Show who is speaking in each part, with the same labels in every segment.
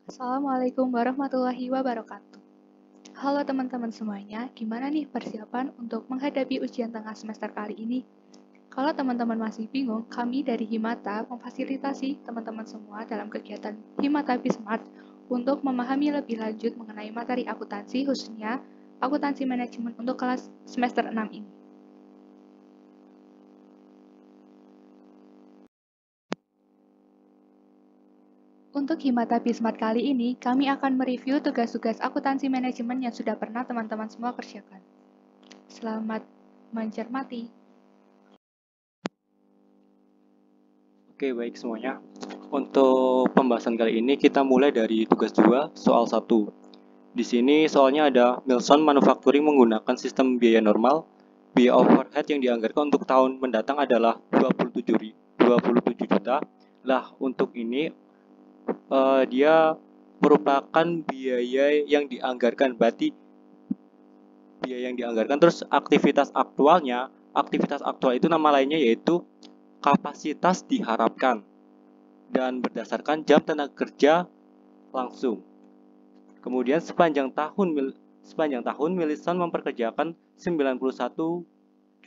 Speaker 1: Assalamualaikum warahmatullahi wabarakatuh. Halo teman-teman semuanya, gimana nih persiapan untuk menghadapi ujian tengah semester kali ini? Kalau teman-teman masih bingung, kami dari Himata memfasilitasi teman-teman semua dalam kegiatan Himata Bismart untuk memahami lebih lanjut mengenai materi akuntansi, khususnya akuntansi manajemen untuk kelas semester 6 ini. Untuk Himata Bismart kali ini, kami akan mereview tugas-tugas akuntansi manajemen yang sudah pernah teman-teman semua kerjakan. Selamat mencermati.
Speaker 2: Oke, baik semuanya. Untuk pembahasan kali ini kita mulai dari tugas 2, soal 1. Di sini soalnya ada Milson Manufacturing menggunakan sistem biaya normal. Biaya overhead yang dianggarkan untuk tahun mendatang adalah 27 juta. Lah, untuk ini dia merupakan biaya yang dianggarkan. Berarti biaya yang dianggarkan terus aktivitas aktual itu nama lainnya yaitu kapasitas diharapkan dan berdasarkan jam tenaga kerja langsung. Kemudian sepanjang tahun Milison memperkerjakan 91.000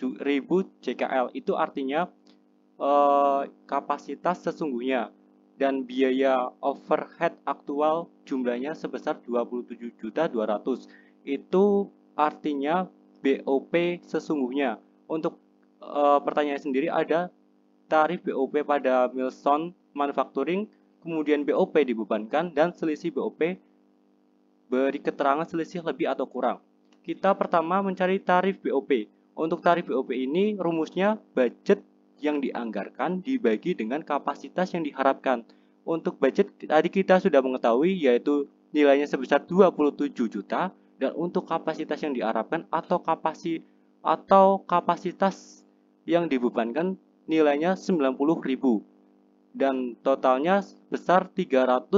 Speaker 2: CKL. Itu artinya kapasitas sesungguhnya, dan biaya overhead aktual jumlahnya sebesar 27.200.000. Itu artinya BOP sesungguhnya. Untuk pertanyaan sendiri ada tarif BOP pada Milson Manufacturing, kemudian BOP dibebankan, dan selisih BOP beri keterangan selisih lebih atau kurang. Kita pertama mencari tarif BOP. Untuk tarif BOP ini rumusnya budget yang dianggarkan dibagi dengan kapasitas yang diharapkan. Untuk budget tadi kita sudah mengetahui yaitu nilainya sebesar 27 juta, dan untuk kapasitas yang diharapkan atau kapasitas yang dibebankan nilainya 90.000, dan totalnya besar $300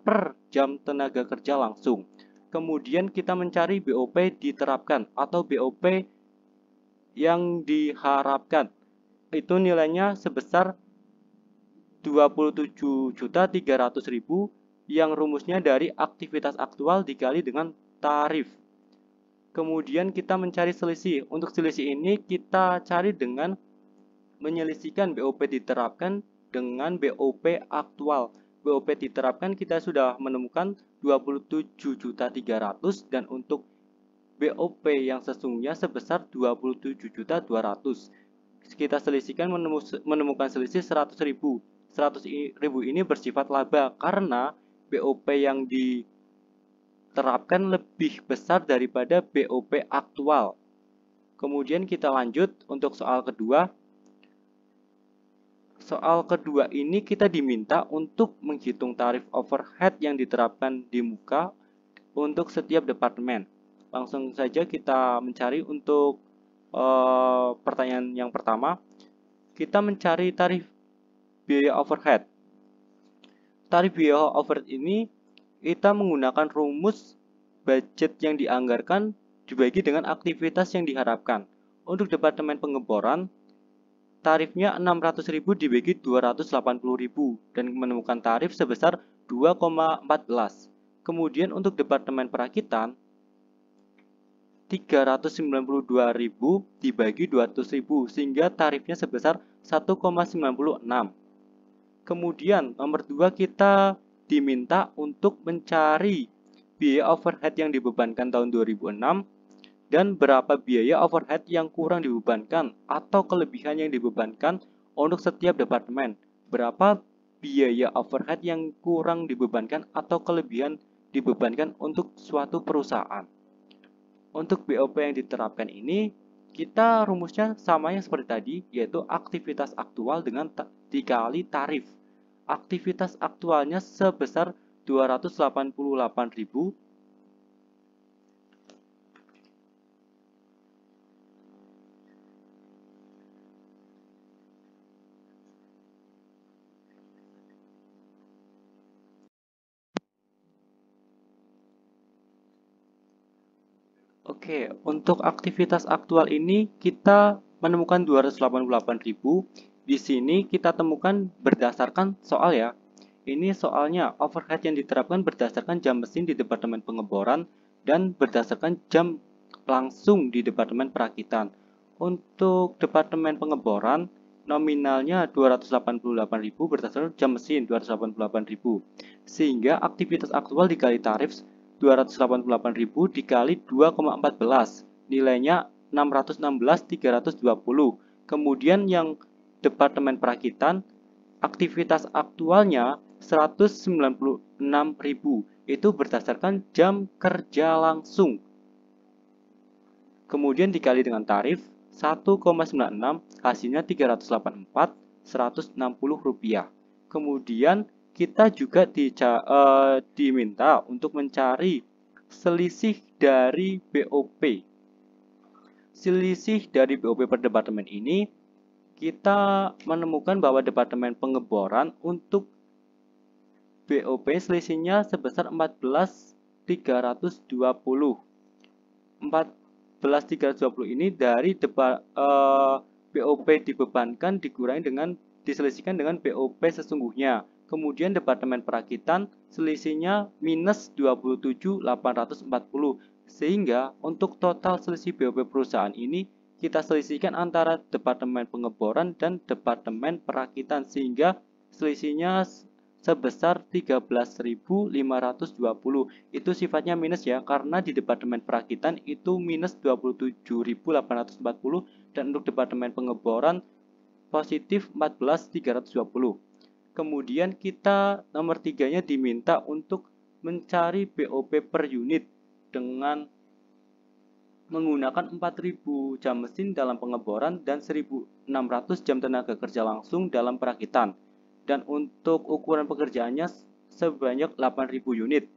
Speaker 2: per jam tenaga kerja langsung. Kemudian kita mencari BOP diterapkan atau BOP yang diharapkan. Itu nilainya sebesar 27.300.000 yang rumusnya dari aktivitas aktual dikali dengan tarif. Kemudian kita mencari selisih. Untuk selisih ini kita cari dengan menyelisihkan BOP diterapkan dengan BOP aktual. BOP diterapkan kita sudah menemukan 27.300.000, dan untuk BOP yang sesungguhnya sebesar 27.200.000. Kita selisihkan menemukan selisih 100.000. 100.000 ini bersifat laba karena BOP yang diterapkan lebih besar daripada BOP aktual. Kemudian kita lanjut untuk soal kedua. Soal kedua ini kita diminta untuk menghitung tarif overhead yang diterapkan di muka untuk setiap departemen. Langsung saja kita mencari untuk pertanyaan yang pertama. Kita mencari tarif biaya overhead. Tarif biaya overhead ini kita menggunakan rumus budget yang dianggarkan dibagi dengan aktivitas yang diharapkan. Untuk departemen pengeboran, tarifnya 600.000 dibagi 280.000 dan menemukan tarif sebesar 2,14. Kemudian untuk departemen perakitan, 392.000 dibagi 200.000 sehingga tarifnya sebesar 1,96. Kemudian nomor 2 kita diminta untuk mencari biaya overhead yang dibebankan tahun 2006 dan berapa biaya overhead yang kurang dibebankan atau kelebihan yang dibebankan untuk setiap departemen. Berapa biaya overhead yang kurang dibebankan atau kelebihan dibebankan untuk suatu perusahaan. Untuk BOP yang diterapkan ini, kita rumusnya sama yang seperti tadi, yaitu aktivitas aktual dengan dikali tarif. Aktivitas aktualnya sebesar 288.000. Oke, untuk aktivitas aktual ini kita menemukan 288.000. Di sini kita temukan berdasarkan soal ya. Ini soalnya overhead yang diterapkan berdasarkan jam mesin di Departemen Pengeboran dan berdasarkan jam langsung di Departemen Perakitan. Untuk Departemen Pengeboran, nominalnya 288.000 berdasarkan jam mesin 288.000. Sehingga aktivitas aktual dikali tarif 288.000 dikali 2,14. Nilainya 616.320. Kemudian yang Departemen Perakitan, aktivitas aktualnya 196.000. Itu berdasarkan jam kerja langsung. Kemudian dikali dengan tarif 1,96, hasilnya 384.160 rupiah. Kemudian kita juga diminta untuk mencari selisih dari BOP. Selisih dari BOP per departemen ini, kita menemukan bahwa Departemen Pengeboran untuk BOP selisihnya sebesar 14.320. 14.320 ini dari BOP dibebankan dikurangi dengan diselisihkan dengan BOP sesungguhnya. Kemudian Departemen Perakitan selisihnya minus 27.840. Sehingga untuk total selisih BOP perusahaan ini kita selisihkan antara Departemen Pengeboran dan Departemen Perakitan, sehingga selisihnya sebesar 13.520. Itu sifatnya minus ya, karena di Departemen Perakitan itu minus 27.840 dan untuk Departemen Pengeboran positif 14.320. Kemudian kita nomor 3-nya diminta untuk mencari BOP per unit dengan menggunakan 4.000 jam mesin dalam pengeboran dan 1.600 jam tenaga kerja langsung dalam perakitan. Dan untuk ukuran pekerjaannya sebanyak 8.000 unit.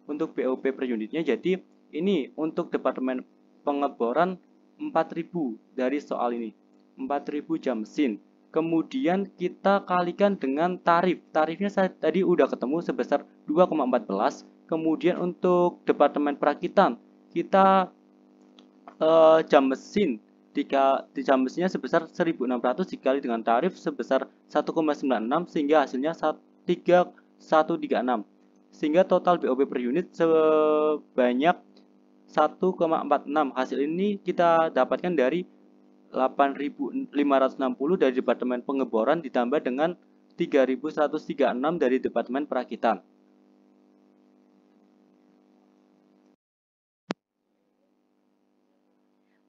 Speaker 2: Untuk BOP per unitnya, jadi ini untuk Departemen Pengeboran 4.000 dari soal ini. 4.000 jam mesin. Kemudian kita kalikan dengan tarif. Tarifnya saya tadi udah ketemu sebesar 2,14. Kemudian untuk Departemen Perakitan, kita jam mesin di jam mesinnya sebesar 1.600 dikali dengan tarif sebesar 1,96 sehingga hasilnya 3.136. Sehingga total BOP per unit sebanyak 1,46. Hasil ini kita dapatkan dari 8.560 dari Departemen Pengeboran ditambah dengan 3.136 dari Departemen Perakitan.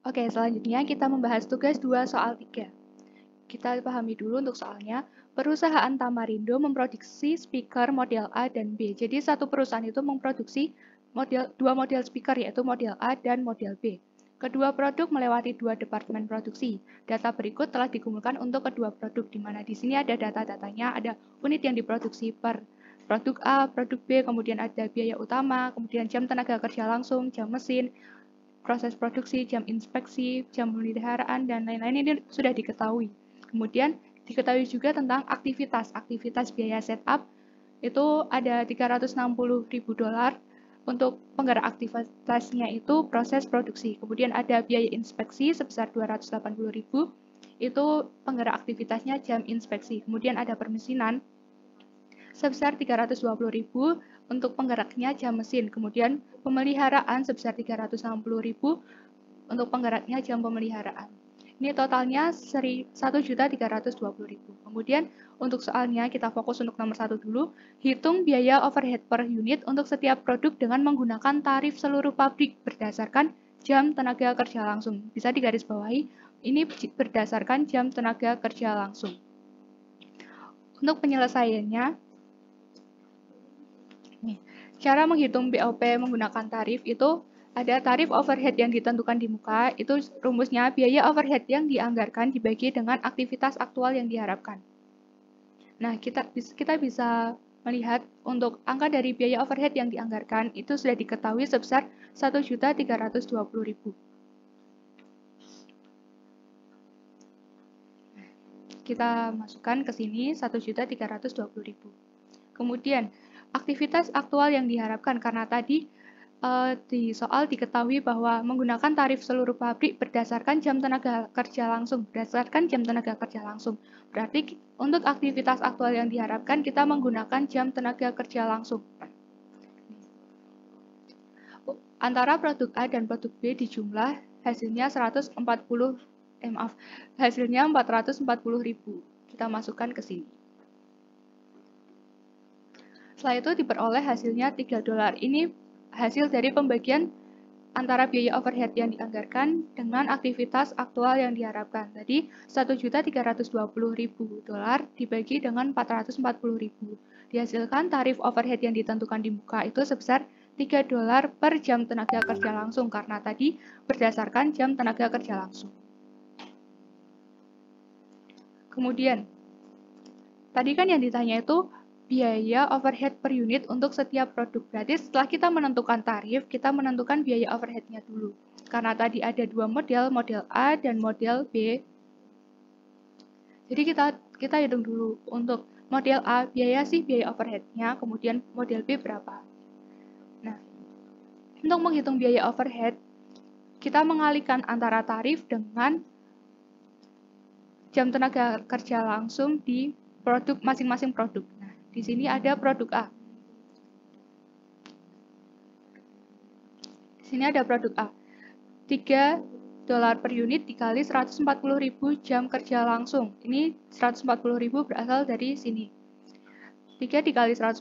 Speaker 1: Oke, selanjutnya kita membahas tugas 2 soal 3. Kita pahami dulu untuk soalnya. Perusahaan Tamarindo memproduksi speaker model A dan B. Jadi satu perusahaan itu memproduksi dua model speaker, yaitu model A dan model B. Kedua produk melewati 2 departemen produksi. Data berikut telah dikumpulkan untuk kedua produk, di mana di sini ada data-datanya, ada unit yang diproduksi per produk A, produk B, kemudian ada biaya utama, kemudian jam tenaga kerja langsung, jam mesin, proses produksi, jam inspeksi, jam pemeliharaan, dan lain-lain ini sudah diketahui. Kemudian diketahui juga tentang aktivitas biaya setup itu ada 360.000 dolar untuk penggerak aktivitasnya itu proses produksi. Kemudian ada biaya inspeksi sebesar 280.000 itu penggerak aktivitasnya jam inspeksi. Kemudian ada permesinan sebesar 320.000 untuk penggeraknya jam mesin. Kemudian pemeliharaan sebesar 360.000 untuk penggeraknya jam pemeliharaan. Ini totalnya 1.320.000. Kemudian untuk soalnya kita fokus untuk nomor 1 dulu. Hitung biaya overhead per unit untuk setiap produk dengan menggunakan tarif seluruh pabrik berdasarkan jam tenaga kerja langsung. Bisa digarisbawahi, ini berdasarkan jam tenaga kerja langsung. Untuk penyelesaiannya, cara menghitung BOP menggunakan tarif itu ada tarif overhead yang ditentukan di muka, itu rumusnya biaya overhead yang dianggarkan dibagi dengan aktivitas aktual yang diharapkan. Nah, kita bisa melihat untuk angka dari biaya overhead yang dianggarkan itu sudah diketahui sebesar 1.320.000. Kita masukkan ke sini 1.320.000. Kemudian, aktivitas aktual yang diharapkan karena tadi di soal diketahui bahwa menggunakan tarif seluruh pabrik berdasarkan jam tenaga kerja langsung. Berarti untuk aktivitas aktual yang diharapkan kita menggunakan jam tenaga kerja langsung. Antara produk A dan produk B dijumlah, hasilnya 440.000. Kita masukkan ke sini. Setelah itu diperoleh hasilnya $3. Ini hasil dari pembagian antara biaya overhead yang dianggarkan dengan aktivitas aktual yang diharapkan. Tadi $1.320.000 dibagi dengan 440.000. Dihasilkan tarif overhead yang ditentukan di muka itu sebesar $3 per jam tenaga kerja langsung, karena tadi berdasarkan jam tenaga kerja langsung. Kemudian, tadi kan yang ditanya itu biaya overhead per unit untuk setiap produk. Berarti setelah kita menentukan tarif, kita menentukan biaya overhead-nya dulu. Karena tadi ada dua model A dan model B. Jadi kita hitung dulu. Untuk model A, biaya overhead-nya, kemudian model B berapa. Nah, untuk menghitung biaya overhead, kita mengalihkan antara tarif dengan jam tenaga kerja langsung di produk masing-masing produk. Nah, di sini ada produk A. Di sini ada produk A. $3 per unit dikali 140.000 jam kerja langsung. Ini 140.000 berasal dari sini. 3 dikali 140.000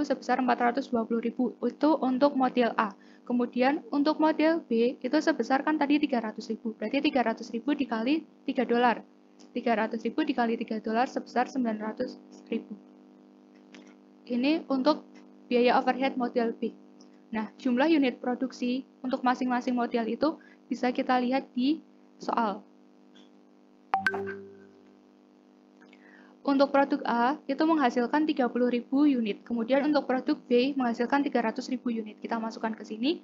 Speaker 1: sebesar 420.000. Itu untuk model A. Kemudian untuk model B itu sebesar kan tadi 300.000. Berarti 300.000 dikali $3. 300.000 dikali $3 sebesar 900.000. Ini untuk biaya overhead model B. Nah, jumlah unit produksi untuk masing-masing model itu bisa kita lihat di soal. Untuk produk A, itu menghasilkan 30.000 unit. Kemudian untuk produk B, menghasilkan 300.000 unit. Kita masukkan ke sini,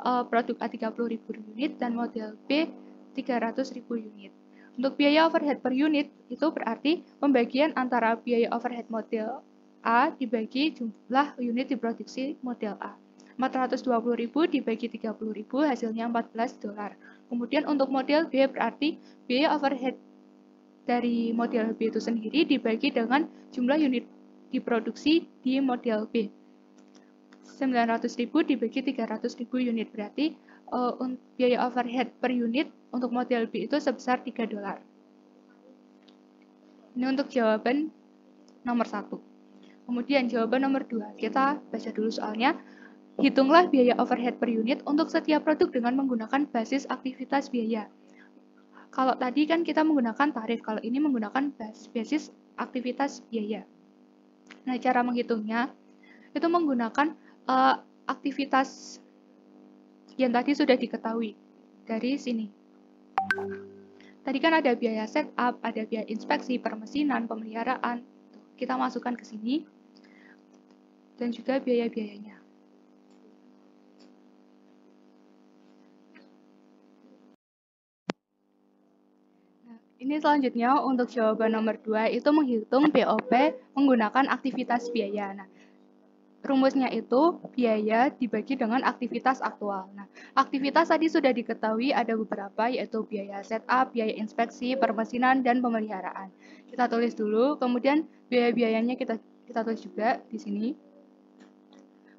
Speaker 1: produk A 30.000 unit dan model B 300.000 unit. Untuk biaya overhead per unit, itu berarti pembagian antara biaya overhead model A dibagi jumlah unit diproduksi model A. 420.000 dibagi 30.000, hasilnya $14. Kemudian untuk model B berarti biaya overhead dari model B itu sendiri dibagi dengan jumlah unit diproduksi di model B. 900.000 dibagi 300.000 unit, berarti biaya overhead per unit untuk model B itu sebesar $3. Ini untuk jawaban nomor 1. Kemudian jawaban nomor 2, kita baca dulu soalnya. Hitunglah biaya overhead per unit untuk setiap produk dengan menggunakan basis aktivitas biaya. Kalau tadi kan kita menggunakan tarif, kalau ini menggunakan basis aktivitas biaya. Nah, cara menghitungnya itu menggunakan aktivitas yang tadi sudah diketahui dari sini. Tadi kan ada biaya setup, ada biaya inspeksi, permesinan, pemeliharaan. Kita masukkan ke sini. Dan juga biaya-biayanya. Ini selanjutnya untuk jawaban nomor 2 itu menghitung BOP menggunakan aktivitas biaya. Nah, rumusnya itu biaya dibagi dengan aktivitas aktual. Nah, aktivitas tadi sudah diketahui ada beberapa, yaitu biaya setup, biaya inspeksi, permesinan, dan pemeliharaan. Kita tulis dulu, kemudian biaya-biayanya kita tulis juga di sini.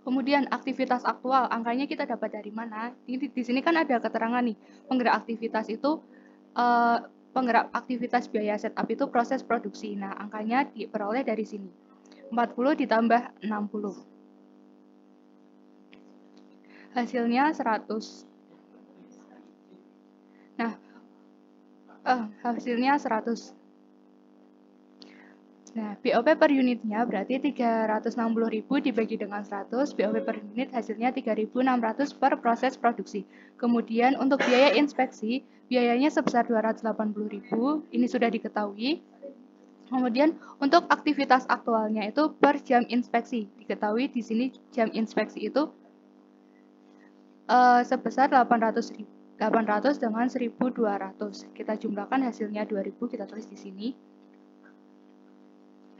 Speaker 1: Kemudian aktivitas aktual, angkanya kita dapat dari mana? Di sini kan ada keterangan nih, penggerak aktivitas itu penggerak aktivitas biaya setup itu proses produksi. Nah, angkanya diperoleh dari sini. 40 ditambah 60. Hasilnya 100. Nah, hasilnya 100. Nah, BOP per unitnya berarti 360.000 dibagi dengan 100, BOP per unit hasilnya 3.600 per proses produksi. Kemudian untuk biaya inspeksi, biayanya sebesar 280.000, ini sudah diketahui. Kemudian untuk aktivitas aktualnya itu per jam inspeksi, diketahui di sini jam inspeksi itu sebesar 800 dengan 1.200. Kita jumlahkan hasilnya 2.000, kita tulis di sini.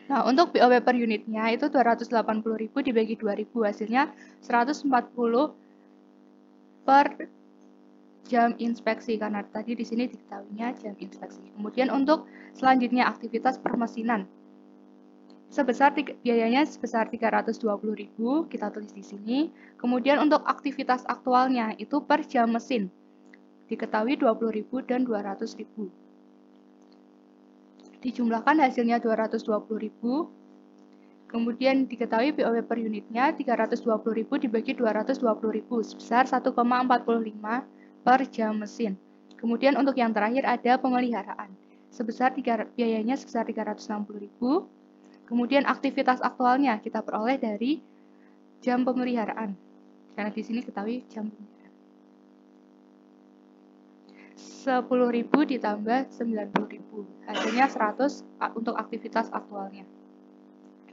Speaker 1: Nah, untuk BOP per unitnya itu 280.000 dibagi 2.000, hasilnya 140 per jam inspeksi, karena tadi di sini diketahuinya jam inspeksi. Kemudian untuk selanjutnya aktivitas permesinan. Biayanya sebesar 320.000, kita tulis di sini. Kemudian untuk aktivitas aktualnya itu per jam mesin. Diketahui 20.000 dan 200.000. Dijumlahkan hasilnya 220.000. Kemudian diketahui BOP per unitnya 320.000 dibagi 220.000 sebesar 1,45 per jam mesin. Kemudian untuk yang terakhir ada pemeliharaan. Biayanya sebesar 360.000. Kemudian aktivitas aktualnya kita peroleh dari jam pemeliharaan. Karena di sini ketahui jam pemeliharaan. 10.000 ditambah 90.000. Hasilnya 100 untuk aktivitas aktualnya.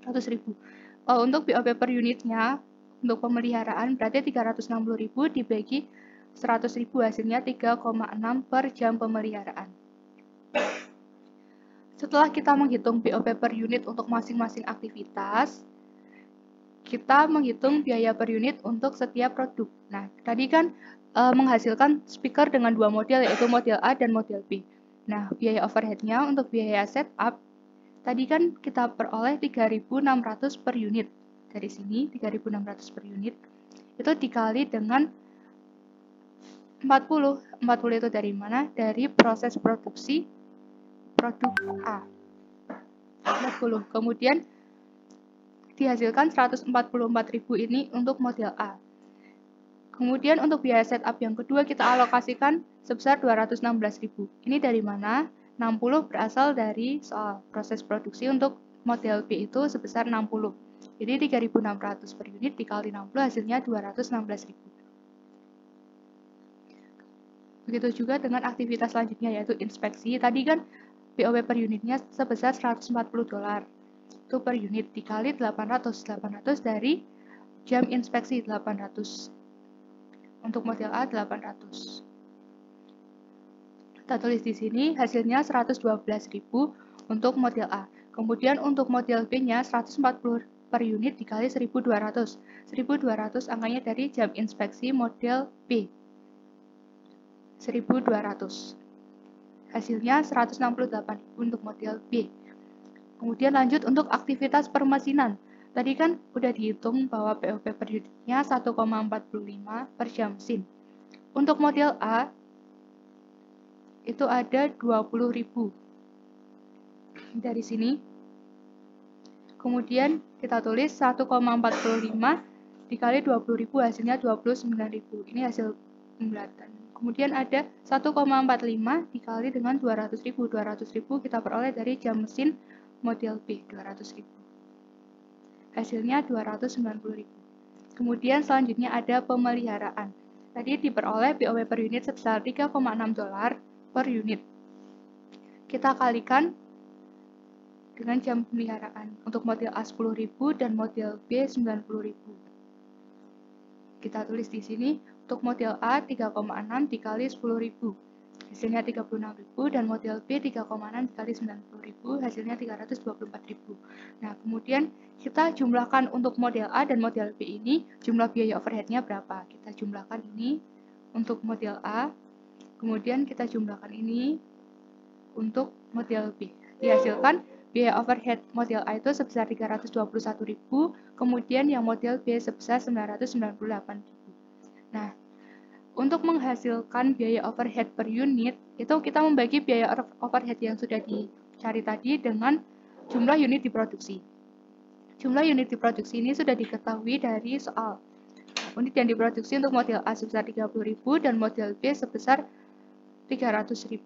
Speaker 1: 100.000. Untuk BOP per unitnya untuk pemeliharaan berarti 360.000 dibagi 100.000 hasilnya 3,6 per jam pemeliharaan. Setelah kita menghitung BOP per unit untuk masing-masing aktivitas, kita menghitung biaya per unit untuk setiap produk. Nah, tadi kan menghasilkan speaker dengan dua model, yaitu model A dan model B. Nah, biaya overhead-nya untuk biaya setup, tadi kan kita peroleh 3.600 per unit. Dari sini, 3.600 per unit. Itu dikali dengan 40. 40 itu dari mana? Dari proses produksi produk A. 40. Kemudian dihasilkan 144.000 ini untuk model A. Kemudian untuk biaya setup yang kedua kita alokasikan sebesar 216.000. Ini dari mana? 60 berasal dari soal proses produksi untuk model B itu sebesar 60. Jadi 3.600 per unit dikali 60 hasilnya 216.000. Begitu juga dengan aktivitas selanjutnya yaitu inspeksi. Tadi kan BOP per unitnya sebesar $140. Itu per unit dikali 800. 800 dari jam inspeksi 800. Untuk model A 800. Kita tulis di sini hasilnya 112.000 untuk model A. Kemudian untuk model B-nya 140 per unit dikali 1.200. 1.200 angkanya dari jam inspeksi model B. 1.200. Hasilnya 168.000 untuk model B. Kemudian lanjut untuk aktivitas permesinan. Tadi kan udah dihitung bahwa BOP per unitnya 1,45 per jam mesin. Untuk model A itu ada 20.000 dari sini. Kemudian kita tulis 1,45 dikali 20.000 hasilnya 29.000. Ini hasil pembulatan. Kemudian ada 1,45 dikali dengan 200.000. 200.000 kita peroleh dari jam mesin model B, 200.000. Hasilnya 290.000. Kemudian selanjutnya ada pemeliharaan. Tadi diperoleh BOP per unit sebesar $3,6 per unit. Kita kalikan dengan jam pemeliharaan. Untuk model A 10.000 dan model B 90.000. Kita tulis di sini untuk model A 3,6 dikali 10.000. Hasilnya 36.000 dan model B 3,6 dikali 90.000 hasilnya 324.000. Nah, kemudian kita jumlahkan untuk model A dan model B ini jumlah biaya overhead-nya berapa? Kita jumlahkan ini untuk model A, kemudian kita jumlahkan ini untuk model B. Dihasilkan biaya overhead model A itu sebesar 321.000, kemudian yang model B sebesar 998.000. Nah, untuk menghasilkan biaya overhead per unit, itu kita membagi biaya overhead yang sudah dicari tadi dengan jumlah unit diproduksi. Jumlah unit diproduksi ini sudah diketahui dari soal. Unit yang diproduksi untuk model A sebesar 30.000 dan model B sebesar 300.000.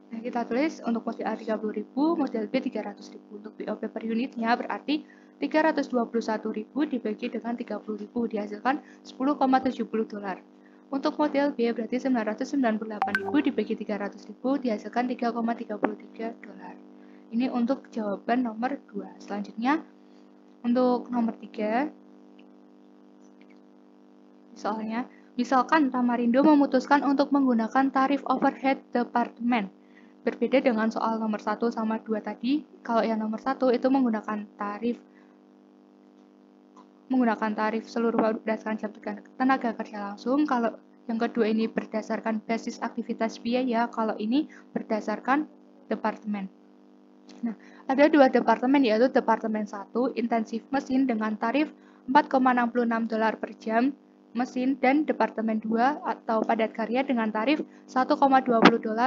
Speaker 1: Nah, kita tulis untuk model A 30.000, model B 300.000. Untuk BOP per unitnya berarti 321.000 dibagi dengan 30.000 dihasilkan $10,70. Untuk model B berarti 998.000 dibagi 300.000 dihasilkan $3,33. Ini untuk jawaban nomor 2. Selanjutnya untuk nomor 3 soalnya, misalkan Tamarindo memutuskan untuk menggunakan tarif overhead departemen. Berbeda dengan soal nomor 1 sama 2 tadi, kalau yang nomor 1 itu menggunakan tarif menggunakan tarif seluruh produk berdasarkan jam tenaga kerja langsung. Kalau yang kedua ini berdasarkan basis aktivitas biaya, kalau ini berdasarkan departemen. Nah, ada dua departemen, yaitu Departemen 1, intensif mesin dengan tarif $4,66 per jam mesin, dan Departemen 2 atau padat karya dengan tarif $1,20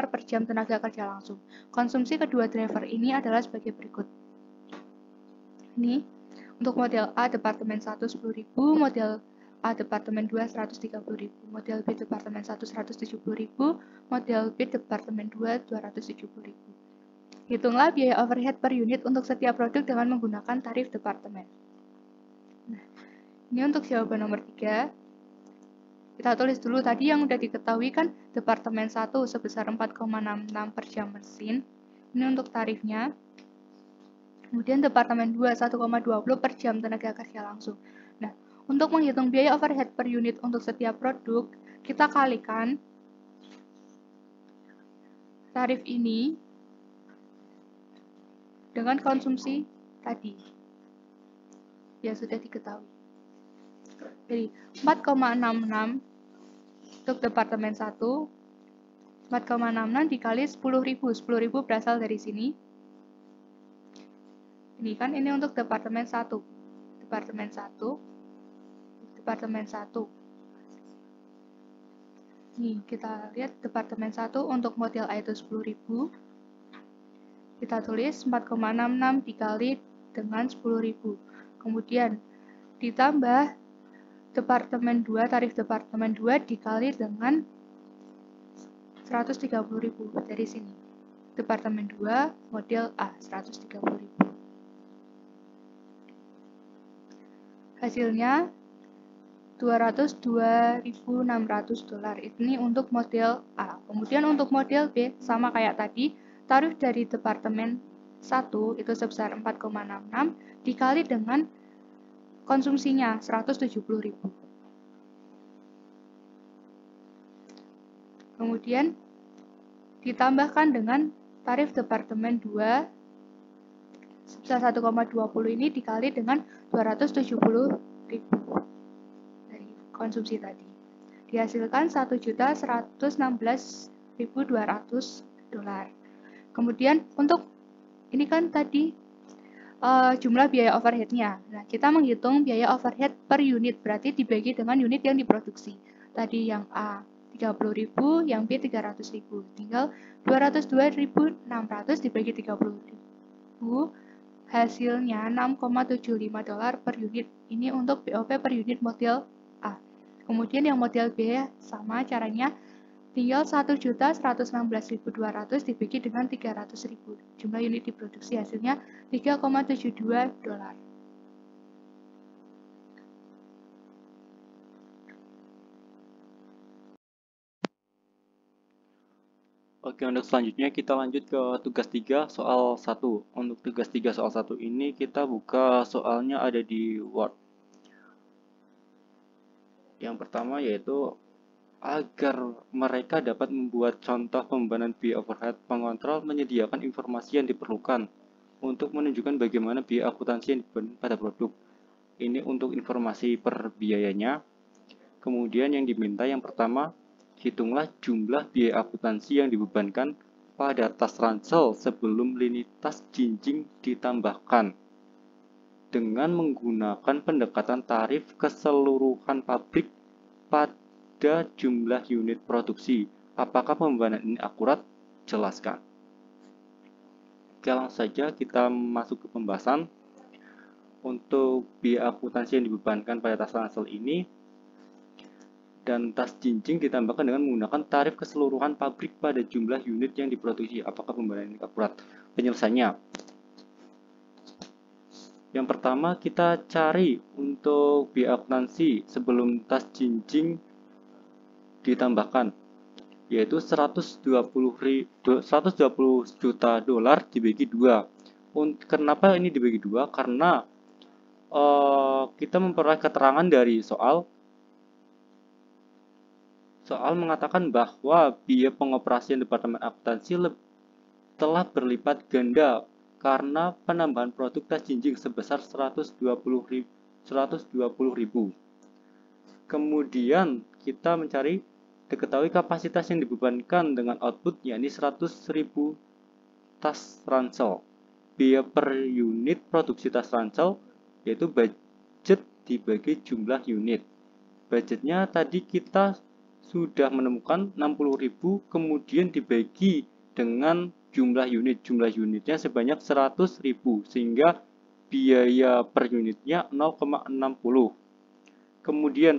Speaker 1: per jam tenaga kerja langsung. Konsumsi kedua driver ini adalah sebagai berikut. Ini untuk model A Departemen 1 10.000, model A Departemen 2 130.000, model B Departemen 1 170.000, model B Departemen 2 270.000. Hitunglah biaya overhead per unit untuk setiap produk dengan menggunakan tarif departemen. Nah, ini untuk jawaban nomor 3. Kita tulis dulu tadi yang udah diketahui kan, Departemen 1 sebesar 4,66 per jam mesin. Ini untuk tarifnya. Kemudian Departemen 2 1,20 per jam tenaga kerja langsung. Nah, untuk menghitung biaya overhead per unit untuk setiap produk, kita kalikan tarif ini dengan konsumsi tadi yang sudah diketahui. Jadi 4,66 untuk Departemen 1, 4,66 dikali 10.000, 10.000 berasal dari sini. Ini kan ini untuk Departemen 1, Departemen 1, Departemen 1. Nih, kita lihat Departemen 1 untuk model A itu 10.000. Kita tulis 4,66 dikali dengan 10.000. Kemudian ditambah Departemen 2, tarif Departemen 2 dikali dengan 130.000 dari sini. Departemen 2 model A 130.000. Hasilnya $202.600. Ini untuk model A. Kemudian untuk model B sama kayak tadi, tarif dari Departemen 1 itu sebesar 4,66 dikali dengan konsumsinya 170.000. Kemudian ditambahkan dengan tarif Departemen 2 sebesar 1,20 ini dikali dengan 270.000 dari konsumsi tadi. Dihasilkan $1.116.200. Kemudian untuk ini kan tadi jumlah biaya overhead-nya. Nah, kita menghitung biaya overhead per unit, berarti dibagi dengan unit yang diproduksi. Tadi yang A 30.000, yang B 300.000. Tinggal 202.600 dibagi 30.000, hasilnya $6,75 per unit. Ini untuk BOP per unit model A. Kemudian yang model B sama caranya, tinggal 1.116.200 dibagi dengan 300.000. Jumlah unit diproduksi, hasilnya $3,72.
Speaker 2: Oke, untuk selanjutnya kita lanjut ke tugas 3 soal 1. Untuk tugas 3 soal 1 ini kita buka soalnya ada di Word. Yang pertama yaitu agar mereka dapat membuat contoh pembebanan biaya overhead, pengontrol menyediakan informasi yang diperlukan untuk menunjukkan bagaimana biaya akuntansi yang dibebankan pada produk. Ini untuk informasi per biayanya. Kemudian yang diminta yang pertama, hitunglah jumlah biaya akuntansi yang dibebankan pada tas ransel sebelum lini tas jinjing ditambahkan dengan menggunakan pendekatan tarif keseluruhan pabrik pada jumlah unit produksi. Apakah pembebanan ini akurat? Jelaskan. Oke, langsung saja kita masuk ke pembahasan. Untuk biaya akuntansi yang dibebankan pada tas ransel ini dan tas jinjing ditambahkan dengan menggunakan tarif keseluruhan pabrik pada jumlah unit yang diproduksi. Apakah pembebanan ini akurat? Penyelesaiannya. Yang pertama kita cari untuk biaya akuntansi sebelum tas jinjing ditambahkan, yaitu 120 juta dolar dibagi 2. Kenapa ini dibagi 2? Karena kita memperoleh keterangan dari soal mengatakan bahwa biaya pengoperasian Departemen Akuntansi telah berlipat ganda karena penambahan produk tas jinjing sebesar 120 120.000. Kemudian kita mencari diketahui kapasitas yang dibebankan dengan output yakni 100.000 tas ransel. Biaya per unit produksi tas ransel yaitu budget dibagi jumlah unit. Budgetnya tadi kita sudah menemukan 60.000, kemudian dibagi dengan jumlah unit. Jumlah unitnya sebanyak 100.000 sehingga biaya per unitnya 0,60. Kemudian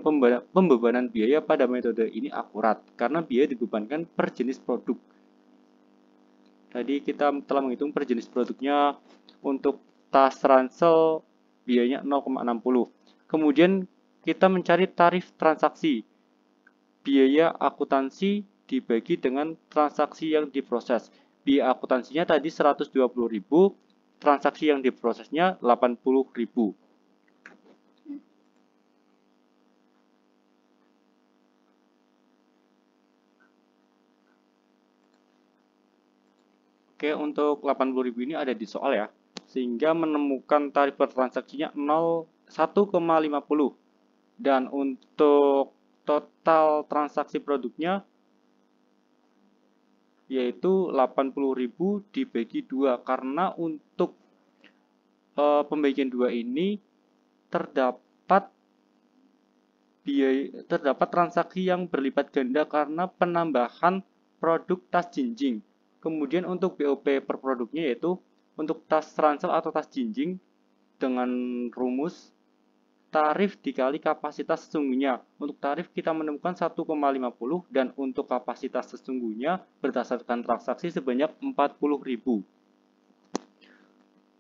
Speaker 2: pembebanan biaya pada metode ini akurat karena biaya dibebankan per jenis produk. Tadi kita telah menghitung per jenis produknya. Untuk tas ransel biayanya 0,60. Kemudian kita mencari tarif transaksi. Biaya akuntansi dibagi dengan transaksi yang diproses. Biaya akuntansinya tadi 120.000, transaksi yang diprosesnya 80.000. Oke, untuk 80.000 ini ada di soal ya. Sehingga menemukan tarif per transaksinya 1,50. Dan untuk total transaksi produknya yaitu 80.000 dibagi 2. Karena untuk pembagian 2 ini terdapat transaksi yang berlipat ganda karena penambahan produk tas jinjing. Kemudian untuk BOP per produknya yaitu untuk tas ransel atau tas jinjing dengan rumus tarif dikali kapasitas sesungguhnya. Untuk tarif kita menemukan 1,50 dan untuk kapasitas sesungguhnya berdasarkan transaksi sebanyak 40.000.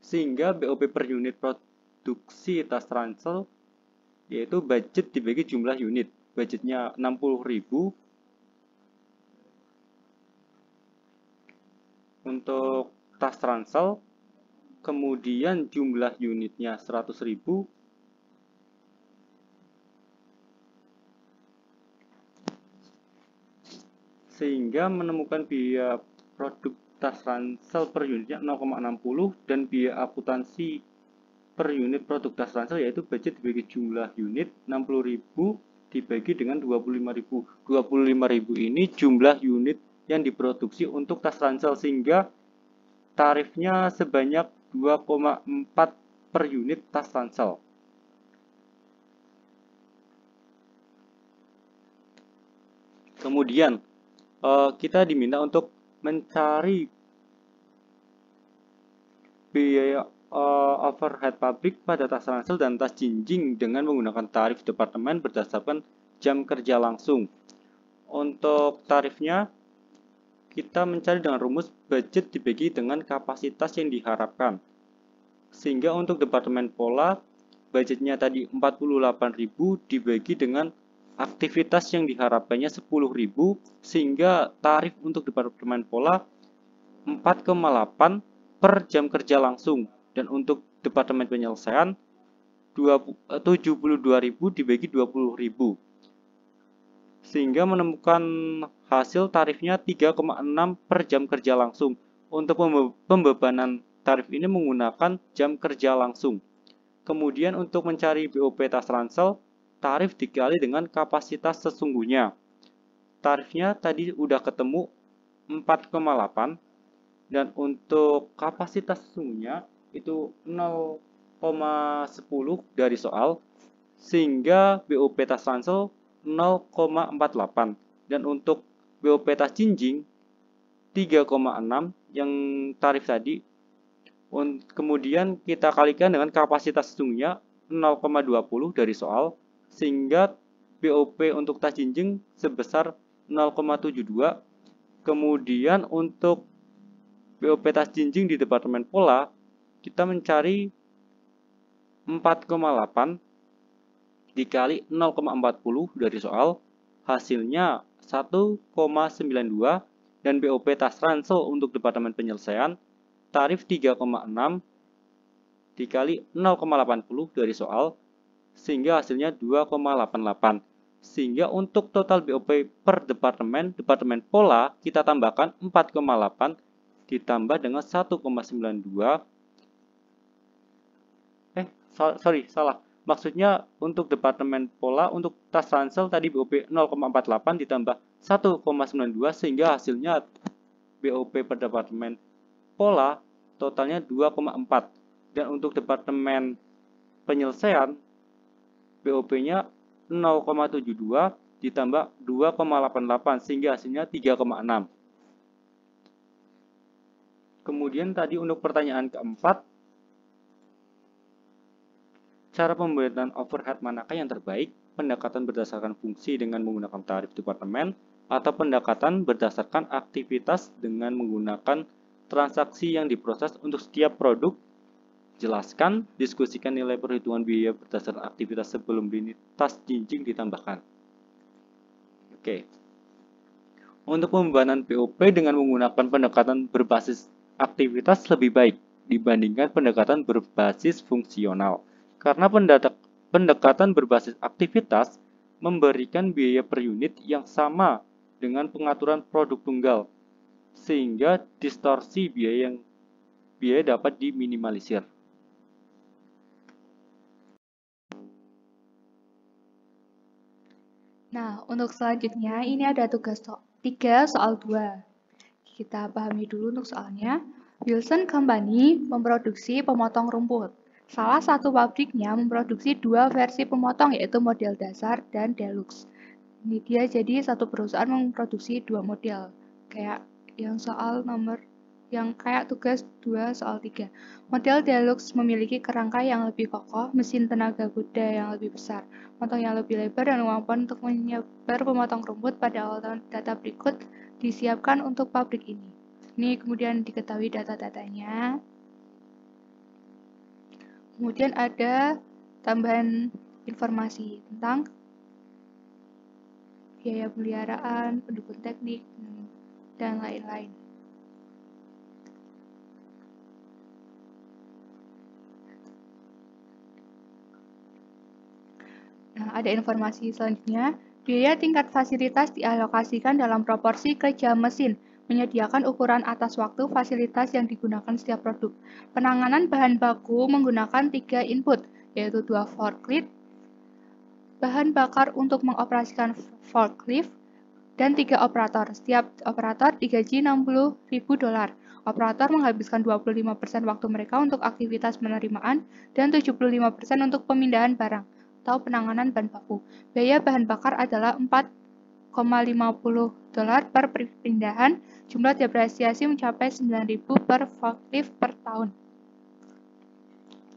Speaker 2: Sehingga BOP per unit produksi tas ransel yaitu budget dibagi jumlah unit. Budgetnya 60.000 untuk tas ransel, kemudian jumlah unitnya 100.000, sehingga menemukan biaya produk tas ransel per unitnya 0,60 dan biaya akuntansi per unit produk tas ransel yaitu budget dibagi jumlah unit 60.000 dibagi dengan 25.000. 25.000 ini jumlah unit yang diproduksi untuk tas ransel sehingga tarifnya sebanyak 2,4 per unit tas ransel. Kemudian kita diminta untuk mencari biaya overhead pabrik pada tas ransel dan tas jinjing dengan menggunakan tarif departemen berdasarkan jam kerja langsung. Untuk tarifnya kita mencari dengan rumus budget dibagi dengan kapasitas yang diharapkan. Sehingga untuk departemen pola budgetnya tadi 48.000 dibagi dengan aktivitas yang diharapkannya 10.000 sehingga tarif untuk departemen pola 4,8 per jam kerja langsung dan untuk departemen penyelesaian 72.000 dibagi 20.000 sehingga menemukan hasil tarifnya 3,6 per jam kerja langsung. Untuk pembebanan tarif ini menggunakan jam kerja langsung. Kemudian untuk mencari BOP tas ransel, tarif dikali dengan kapasitas sesungguhnya. Tarifnya tadi udah ketemu 4,8 dan untuk kapasitas sesungguhnya itu 0,10 dari soal sehingga BOP tas ransel 0,48 dan untuk BOP tas jinjing 3,6 yang tarif tadi. Kemudian kita kalikan dengan kapasitas sesungguhnya 0,20 dari soal sehingga BOP untuk tas jinjing sebesar 0,72. Kemudian untuk BOP tas jinjing di departemen pola kita mencari 4,8 dikali 0,40 dari soal, hasilnya 1,92 dan BOP tas ransel untuk departemen penyelesaian tarif 3,6 dikali 0,80 dari soal sehingga hasilnya 2,88. Sehingga untuk total BOP per departemen pola kita tambahkan 4,8 ditambah dengan 1,92. Salah. Maksudnya untuk departemen pola untuk tas ransel tadi BOP 0,48 ditambah 1,92 sehingga hasilnya BOP per departemen pola totalnya 2,4. Dan untuk departemen penyelesaian BOP-nya 0,72 ditambah 2,88 sehingga hasilnya 3,6. Kemudian tadi untuk pertanyaan keempat, cara pembuatan overhead manakah yang terbaik? Pendekatan berdasarkan fungsi dengan menggunakan tarif departemen atau pendekatan berdasarkan aktivitas dengan menggunakan transaksi yang diproses untuk setiap produk? Jelaskan, diskusikan nilai perhitungan biaya berdasarkan aktivitas sebelum tas jinjing ditambahkan. Oke. Untuk pembebanan BOP dengan menggunakan pendekatan berbasis aktivitas lebih baik dibandingkan pendekatan berbasis fungsional. Karena pendekatan berbasis aktivitas memberikan biaya per unit yang sama dengan pengaturan produk tunggal, sehingga distorsi biaya dapat diminimalisir.
Speaker 1: Nah, untuk selanjutnya ini ada tugas 3 soal 2. Kita pahami dulu untuk soalnya. Wilson Company memproduksi pemotong rumput. Salah satu pabriknya memproduksi 2 versi pemotong, yaitu model dasar dan deluxe. Ini dia jadi satu perusahaan memproduksi 2 model. Kayak yang soal yang kayak tugas 2 soal 3. Model deluxe memiliki kerangka yang lebih kokoh, mesin tenaga kuda yang lebih besar, motong yang lebih lebar, dan kemampuan untuk menyebar pemotong rumput pada awal data berikut disiapkan untuk pabrik ini. Ini kemudian diketahui data-datanya. Kemudian ada tambahan informasi tentang biaya pemeliharaan, pendukung teknik, dan lain-lain. Nah, ada informasi selanjutnya. Biaya tingkat fasilitas dialokasikan dalam proporsi ke jam mesin, menyediakan ukuran atas waktu fasilitas yang digunakan setiap produk. Penanganan bahan baku menggunakan 3 input, yaitu 2 forklift, bahan bakar untuk mengoperasikan forklift, dan 3 operator. Setiap operator digaji $60.000. Operator menghabiskan 25% waktu mereka untuk aktivitas penerimaan dan 75% untuk pemindahan barang atau penanganan bahan baku. Biaya bahan bakar adalah $4,50 per perpindahan. Jumlah depresiasi mencapai $9.000 per forklift per tahun.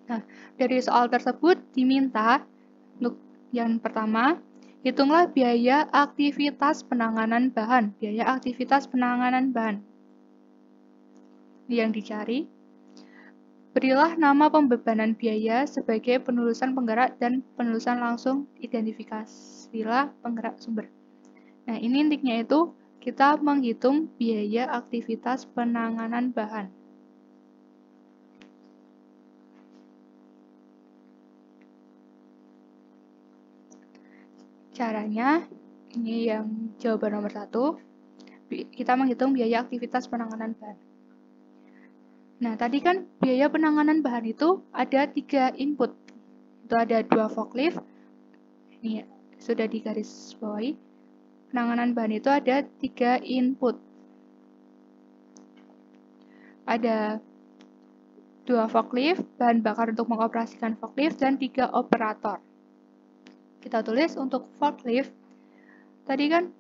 Speaker 1: Nah, dari soal tersebut diminta untuk yang pertama, hitunglah biaya aktivitas penanganan bahan. Biaya aktivitas penanganan bahan. Yang dicari, berilah nama pembebanan biaya sebagai penulisan penggerak dan penulisan langsung, identifikasilah penggerak sumber. Nah, ini intinya itu kita menghitung biaya aktivitas penanganan bahan. Caranya, ini yang jawaban nomor 1, kita menghitung biaya aktivitas penanganan bahan. Nah, tadi kan biaya penanganan bahan itu ada 3 input. Itu ada 2 forklift. Ini sudah digaris bawahi. Penanganan bahan itu ada 3 input. Ada 2 forklift, bahan bakar untuk mengoperasikan forklift, dan 3 operator. Kita tulis untuk forklift. Tadi kan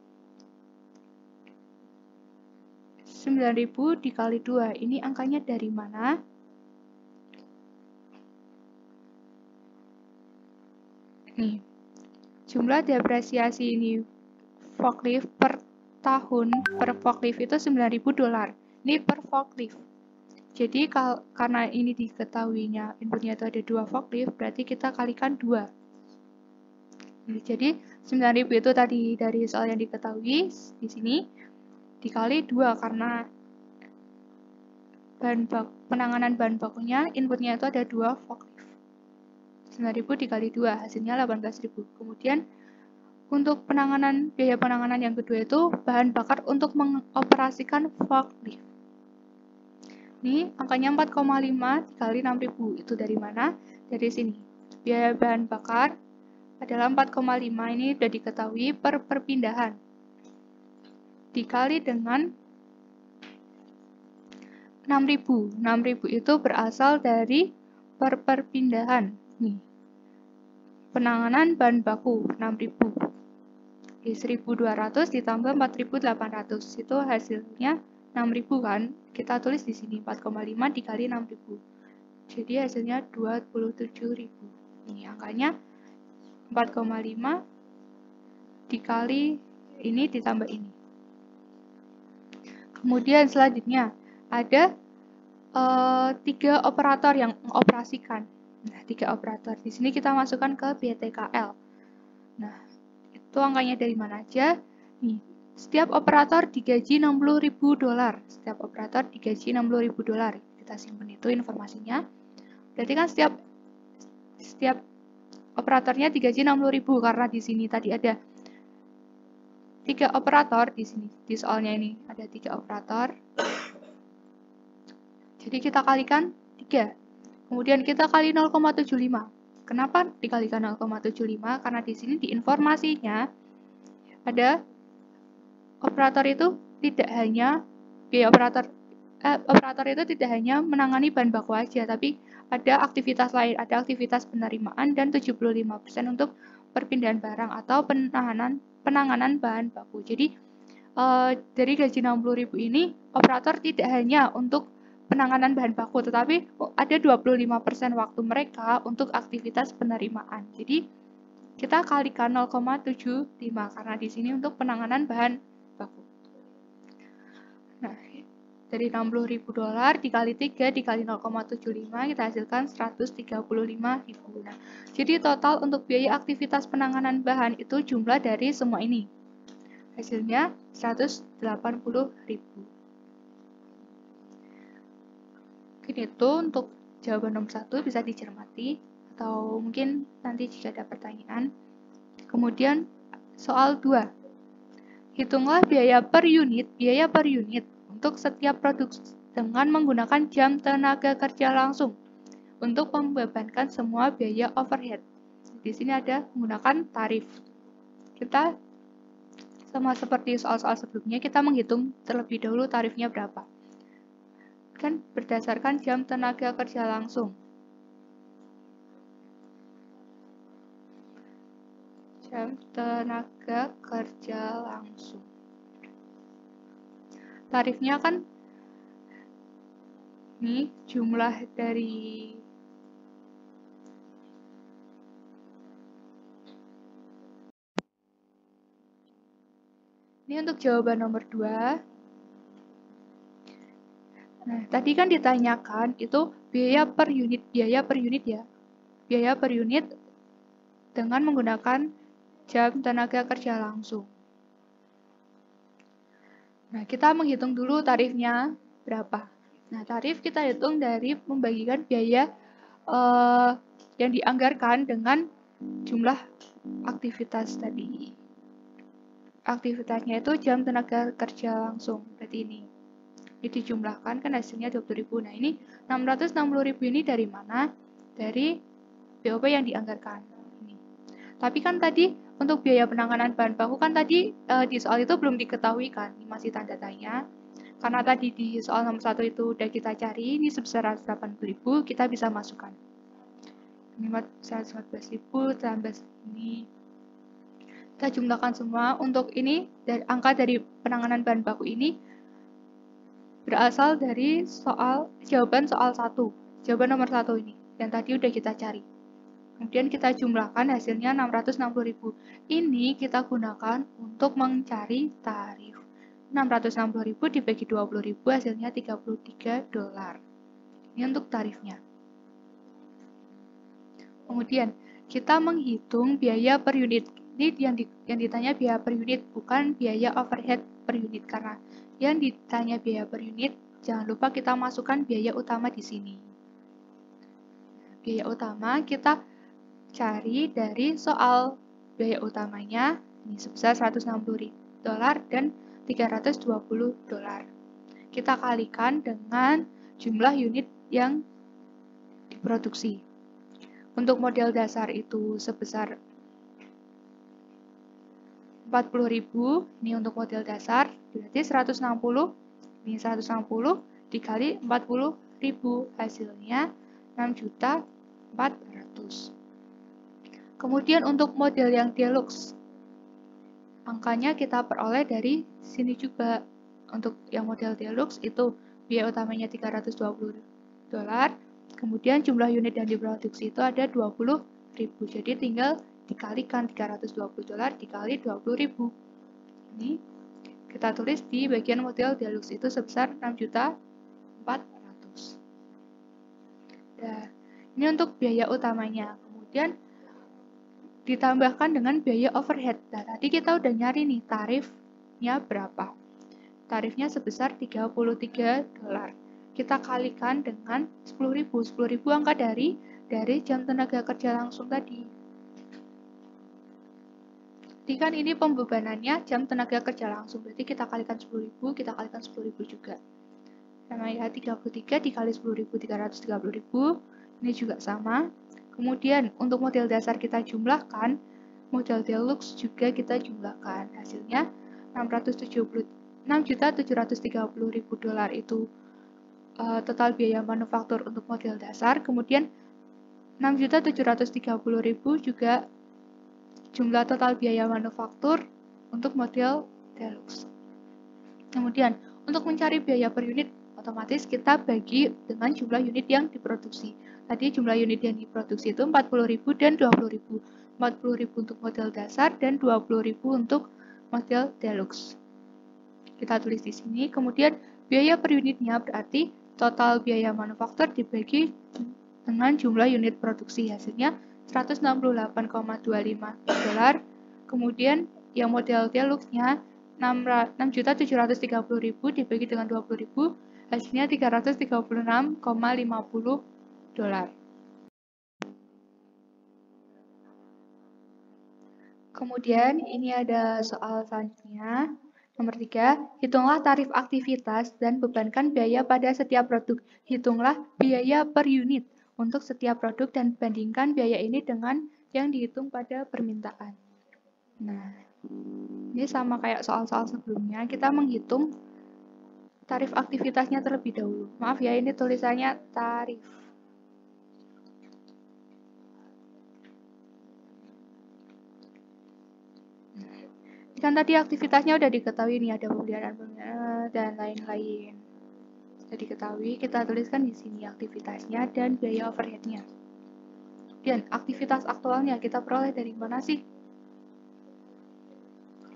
Speaker 1: 9.000 dikali 2, ini angkanya dari mana? Nih, jumlah depresiasi ini forklift per tahun per forklift itu $9.000. Ini per forklift. Jadi karena ini diketahuinya inputnya itu ada 2 forklift, berarti kita kalikan 2. Jadi 9.000 itu tadi dari soal yang diketahui di sini dikali 2 karena penanganan bahan bakunya inputnya itu ada 2 forklift. 9.000 dikali 2 hasilnya 18.000. Kemudian untuk biaya penanganan yang kedua itu bahan bakar untuk mengoperasikan forklift. Ini angkanya 4,5 dikali 6.000. Itu dari mana? Dari sini. biaya bahan bakar adalah 4,5, ini sudah diketahui per perpindahan. Dikali dengan 6.000. 6.000 itu berasal dari per perpindahan. Nih. Penanganan bahan baku 6.000. Di 1.200 ditambah 4.800. Itu hasilnya 6.000 kan? Kita tulis di sini 4,5 dikali 6.000. Jadi hasilnya 27.000. Ini angkanya 4,5 dikali ini ditambah ini. Kemudian selanjutnya ada 3 operator yang mengoperasikan. Nah, 3 operator. Di sini kita masukkan ke BTKL. Nah, itu angkanya dari mana aja? Nih, setiap operator digaji $60.000. Setiap operator digaji $60.000. Kita simpan itu informasinya. Berarti kan setiap operatornya digaji 60.000 karena di sini tadi ada 3 operator di sini. Di soalnya ini ada 3 operator. Jadi kita kalikan 3. Kemudian kita kali 0,75. Kenapa dikalikan 0,75? Karena di sini di informasinya ada operator itu tidak hanya biaya operator itu tidak hanya menangani bahan baku aja, tapi ada aktivitas lain, ada aktivitas penerimaan dan 75% untuk perpindahan barang atau penanganan bahan baku. Jadi dari gaji 60.000 ini operator tidak hanya untuk penanganan bahan baku, tetapi ada 25% waktu mereka untuk aktivitas penerimaan. Jadi kita kalikan 0,75 karena di sini untuk penanganan bahan baku. Nah, dari $60.000 dikali 3 dikali 0,75 kita hasilkan 135.000. Nah, jadi total untuk biaya aktivitas penanganan bahan itu jumlah dari semua ini. Hasilnya 180.000. Mungkin itu untuk jawaban nomor 1 bisa dicermati atau mungkin nanti jika ada pertanyaan. Kemudian soal 2. Hitunglah biaya per unit untuk setiap produksi dengan menggunakan jam tenaga kerja langsung untuk membebankan semua biaya overhead. Di sini ada menggunakan tarif. Kita sama seperti soal-soal sebelumnya, kita menghitung terlebih dahulu tarifnya berapa. Kan berdasarkan jam tenaga kerja langsung. Jam tenaga kerja langsung. Tarifnya kan ini jumlah dari ini untuk jawaban nomor 2. Nah, tadi kan ditanyakan itu biaya per unit ya. Biaya per unit dengan menggunakan jam tenaga kerja langsung. Nah, kita menghitung dulu tarifnya berapa. Nah, tarif kita hitung dari membagikan biaya yang dianggarkan dengan jumlah aktivitas tadi. Aktivitasnya itu jam tenaga kerja langsung, berarti ini. Ini dijumlahkan kan hasilnya 20.000. Nah, ini 660.000 ini dari mana? Dari BOP yang dianggarkan. Ini. Tapi kan tadi untuk biaya penanganan bahan baku kan tadi di soal itu belum diketahui kan, ini masih tanda tanya. Karena tadi di soal nomor 1 itu udah kita cari, ini sebesar 180.000, kita bisa masukkan. Ini 114.000 tambah ini. Kita jumlahkan semua. Untuk ini, angka dari penanganan bahan baku ini berasal dari jawaban soal 1. Jawaban nomor 1 ini, yang tadi udah kita cari. Kemudian kita jumlahkan hasilnya 660.000. Ini kita gunakan untuk mencari tarif. 660.000 dibagi 20.000 hasilnya $33. Ini untuk tarifnya. Kemudian kita menghitung biaya per unit. Ini yang ditanya biaya per unit, bukan biaya overhead per unit. Karena yang ditanya biaya per unit, jangan lupa kita masukkan biaya utama di sini. Biaya utama kita cari dari soal biaya utamanya ini sebesar $160 dan $320. Kita kalikan dengan jumlah unit yang diproduksi. Untuk model dasar itu sebesar 40.000, ini untuk model dasar, berarti 160, ini 160 dikali 40.000, hasilnya 6.400.000. Kemudian untuk model yang deluxe, angkanya kita peroleh dari sini juga. Untuk yang model deluxe itu biaya utamanya $320, kemudian jumlah unit yang diproduksi itu ada 20.000, jadi tinggal dikalikan $320 dikali 20.000. Ini kita tulis di bagian model deluxe itu sebesar 6.400.000. Nah, ini untuk biaya utamanya. Kemudian ditambahkan dengan biaya overhead. Nah, tadi kita udah nyari nih tarifnya berapa. Tarifnya sebesar $33. Kita kalikan dengan 10.000. 10.000 angka dari jam tenaga kerja langsung tadi. Jadi kan ini pembebanannya jam tenaga kerja langsung. Berarti kita kalikan 10.000, kita kalikan 10.000 juga. Sama ya, 33 dikali 10.000, 330.000. Ini juga sama. Kemudian untuk model dasar kita jumlahkan, model deluxe juga kita jumlahkan. Hasilnya $6.730.000 itu total biaya manufaktur untuk model dasar. Kemudian $6.730.000 juga jumlah total biaya manufaktur untuk model deluxe. Kemudian untuk mencari biaya per unit, otomatis kita bagi dengan jumlah unit yang diproduksi. Tadi jumlah unit yang diproduksi itu 40.000 dan 20.000. 40.000 untuk model dasar dan 20.000 untuk model deluxe. Kita tulis di sini. Kemudian biaya per unitnya berarti total biaya manufaktur dibagi dengan jumlah unit produksi. Hasilnya $168,25. Kemudian yang model deluxe-nya 6.730.000 dibagi dengan 20.000, hasilnya $336,50. Kemudian ini ada soal selanjutnya. Nomor 3, hitunglah tarif aktivitas dan bebankan biaya pada setiap produk. Hitunglah biaya per unit untuk setiap produk dan bandingkan biaya ini dengan yang dihitung pada permintaan. Nah, ini sama kayak soal-soal sebelumnya, kita menghitung tarif aktivitasnya terlebih dahulu. Maaf ya, ini tulisannya tarif. Kan tadi aktivitasnya udah diketahui nih, ada pemeliharaan dan lain-lain. Sudah diketahui, kita tuliskan di sini aktivitasnya dan biaya overheadnya. Dan aktivitas aktualnya kita peroleh dari mana sih?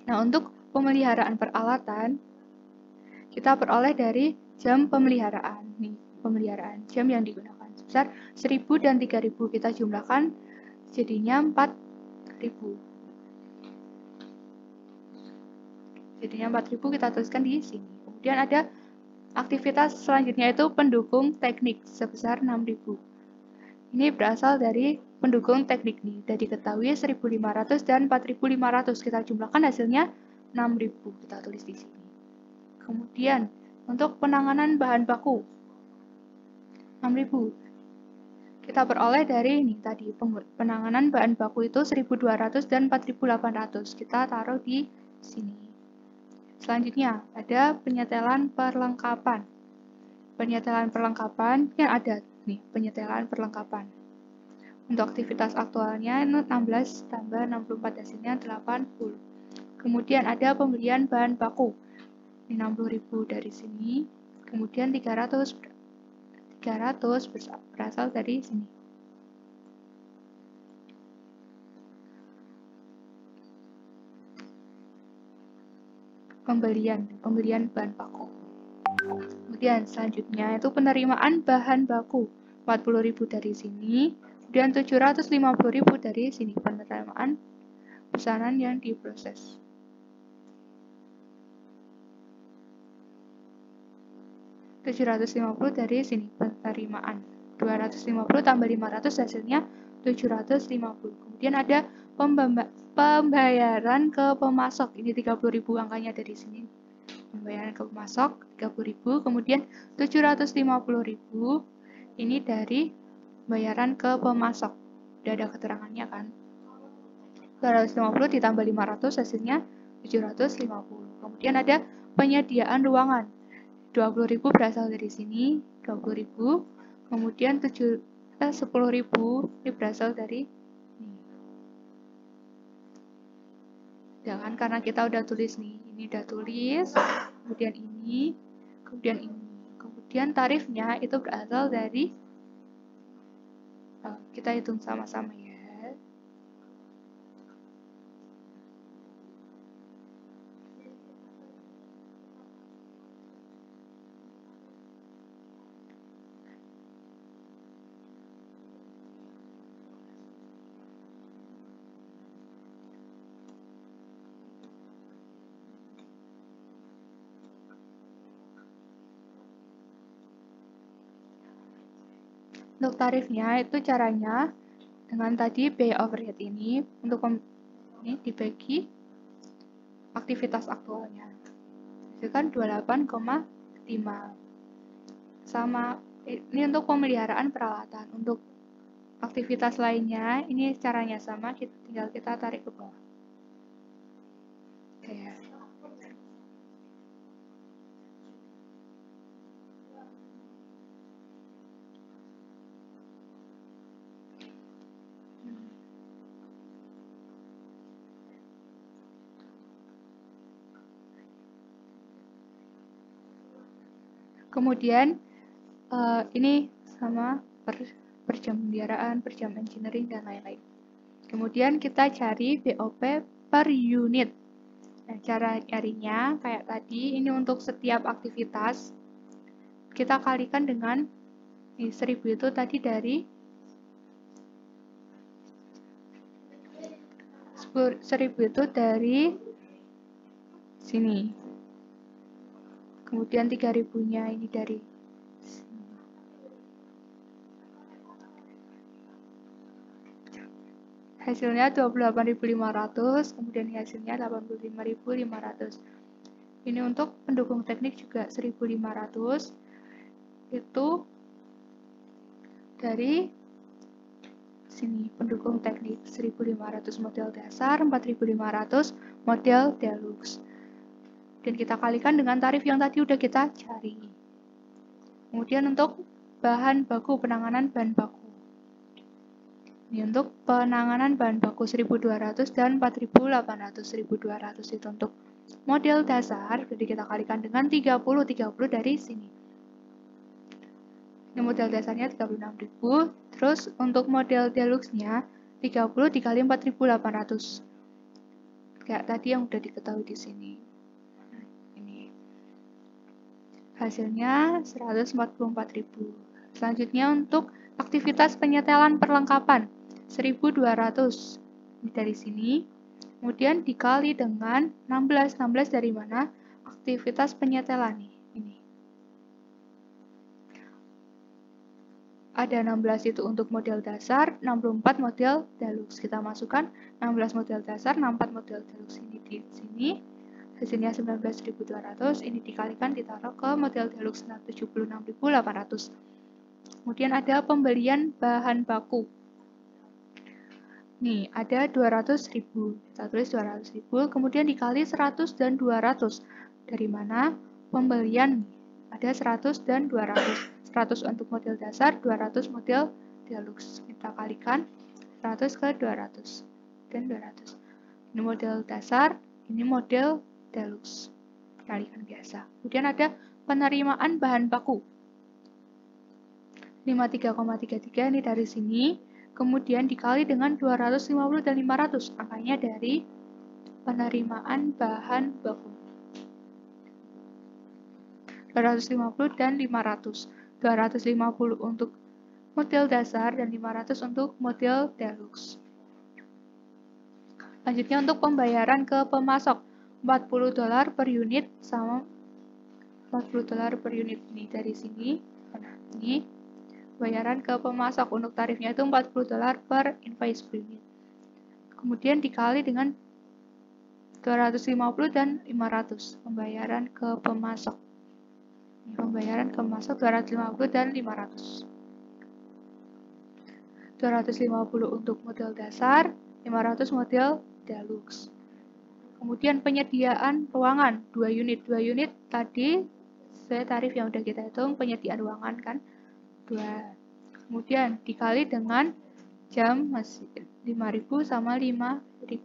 Speaker 1: Nah, untuk pemeliharaan peralatan, kita peroleh dari jam pemeliharaan. Nih, pemeliharaan jam yang digunakan sebesar 1.000 dan 3.000 kita jumlahkan jadinya 4.000. Jadinya 4.000 kita tuliskan di sini. Kemudian ada aktivitas selanjutnya itu pendukung teknik sebesar 6.000. Ini berasal dari pendukung teknik nih. Sudah diketahui 1.500 dan 4.500. Kita jumlahkan hasilnya 6.000. Kita tulis di sini. Kemudian untuk penanganan bahan baku 6.000. Kita peroleh dari ini tadi penanganan bahan baku itu 1.200 dan 4.800. Kita taruh di sini. Selanjutnya, ada penyetelan perlengkapan. Penyetelan perlengkapan yang ada nih, penyetelan perlengkapan. Untuk aktivitas aktualnya 16 tambah 64 hasilnya 80. Kemudian ada pembelian bahan baku. Ini 60.000 dari sini. Kemudian 300 berasal dari sini. Pembelian bahan baku. Kemudian selanjutnya itu penerimaan bahan baku 40.000 dari sini, kemudian 750.000 dari sini penerimaan pesanan yang diproses. $750 dari sini penerimaan. 250 tambah 500 hasilnya 750. Kemudian ada pembayaran ke pemasok. Ini 30.000 angkanya dari sini. Pembayaran ke pemasok 30.000, kemudian 750.000 ini dari bayaran ke pemasok. Udah ada keterangannya kan. 250 ditambah 500 hasilnya 750. Kemudian ada penyediaan ruangan. 20.000 berasal dari sini, 20.000. Kemudian 10.000 ini berasal dari ini. Ya kan, karena kita udah tulis nih. Ini udah tulis, kemudian ini, kemudian ini. Kemudian tarifnya itu berasal dari kita hitung sama-sama ya. Untuk tarifnya itu caranya dengan tadi biaya overhead ini untuk ini dibagi aktivitas aktualnya. Itu kan 28,5. Sama ini untuk pemeliharaan peralatan. Untuk aktivitas lainnya ini caranya sama, tinggal kita tarik ke bawah. Kayak kemudian ini sama per jam pemeliharaan, per jam engineering, dan lain-lain. Kemudian kita cari BOP per unit. Nah, cara nyarinya kayak tadi, ini untuk setiap aktivitas kita kalikan dengan 1000 itu tadi dari 1000 itu dari sini. Kemudian 3000-nya ini dari sini. Hasilnya 28.500, kemudian hasilnya 85.500. Ini untuk pendukung teknik juga 1.500. Itu dari sini, pendukung teknik 1.500 model dasar, 4.500 model deluxe. Dan kita kalikan dengan tarif yang tadi udah kita cari. Kemudian untuk bahan baku, penanganan bahan baku. Ini untuk penanganan bahan baku 1.200 dan 4.800. 1.200 itu untuk model dasar, jadi kita kalikan dengan 30 dari sini. Ini model dasarnya 36.000, terus untuk model deluxe-nya 30 dikali 4.800. Kayak tadi yang udah diketahui di sini. Nah, ini. Hasilnya 144.000. Selanjutnya untuk aktivitas penyetelan perlengkapan 1.200. Ini dari sini. Kemudian dikali dengan 16. 16 dari mana? Aktivitas penyetelan nih. Ini. Ada 16 itu untuk model dasar, 64 model deluxe. Kita masukkan 16 model dasar, 64 model deluxe ini di sini. Hasilnya 19.200, ini dikalikan ditaruh ke model deluxe 76.800. Kemudian ada pembelian bahan baku. Nih, ada 200.000. Kita tulis 200.000, kemudian dikali 100 dan 200. Dari mana? Pembelian. Ada 100 dan 200. 100 untuk model dasar, 200 model deluxe. Kita kalikan 100 ke 200 dan 200. Ini model dasar, ini model deluxe. Kalikan biasa. Kemudian ada penerimaan bahan baku. 53,33 ini dari sini. Kemudian dikali dengan 250 dan 500. Angkanya dari penerimaan bahan baku. 250 dan 500. 250 untuk model dasar dan 500 untuk model deluxe. Selanjutnya untuk pembayaran ke pemasok, $40 per unit sama $40 per unit ini dari sini. Nah, ini bayaran ke pemasok untuk tarifnya itu $40 per invoice per unit. Kemudian dikali dengan 250 dan 500 pembayaran ke pemasok. Pembayaran ke pemasok 250 dan 500. 250 untuk model dasar, 500 model deluxe. Kemudian penyediaan ruangan 2 unit. 2 unit tadi sesuai tarif yang udah kita hitung, penyediaan ruangan kan 2. Kemudian dikali dengan jam masih 5.000 sama 5.000.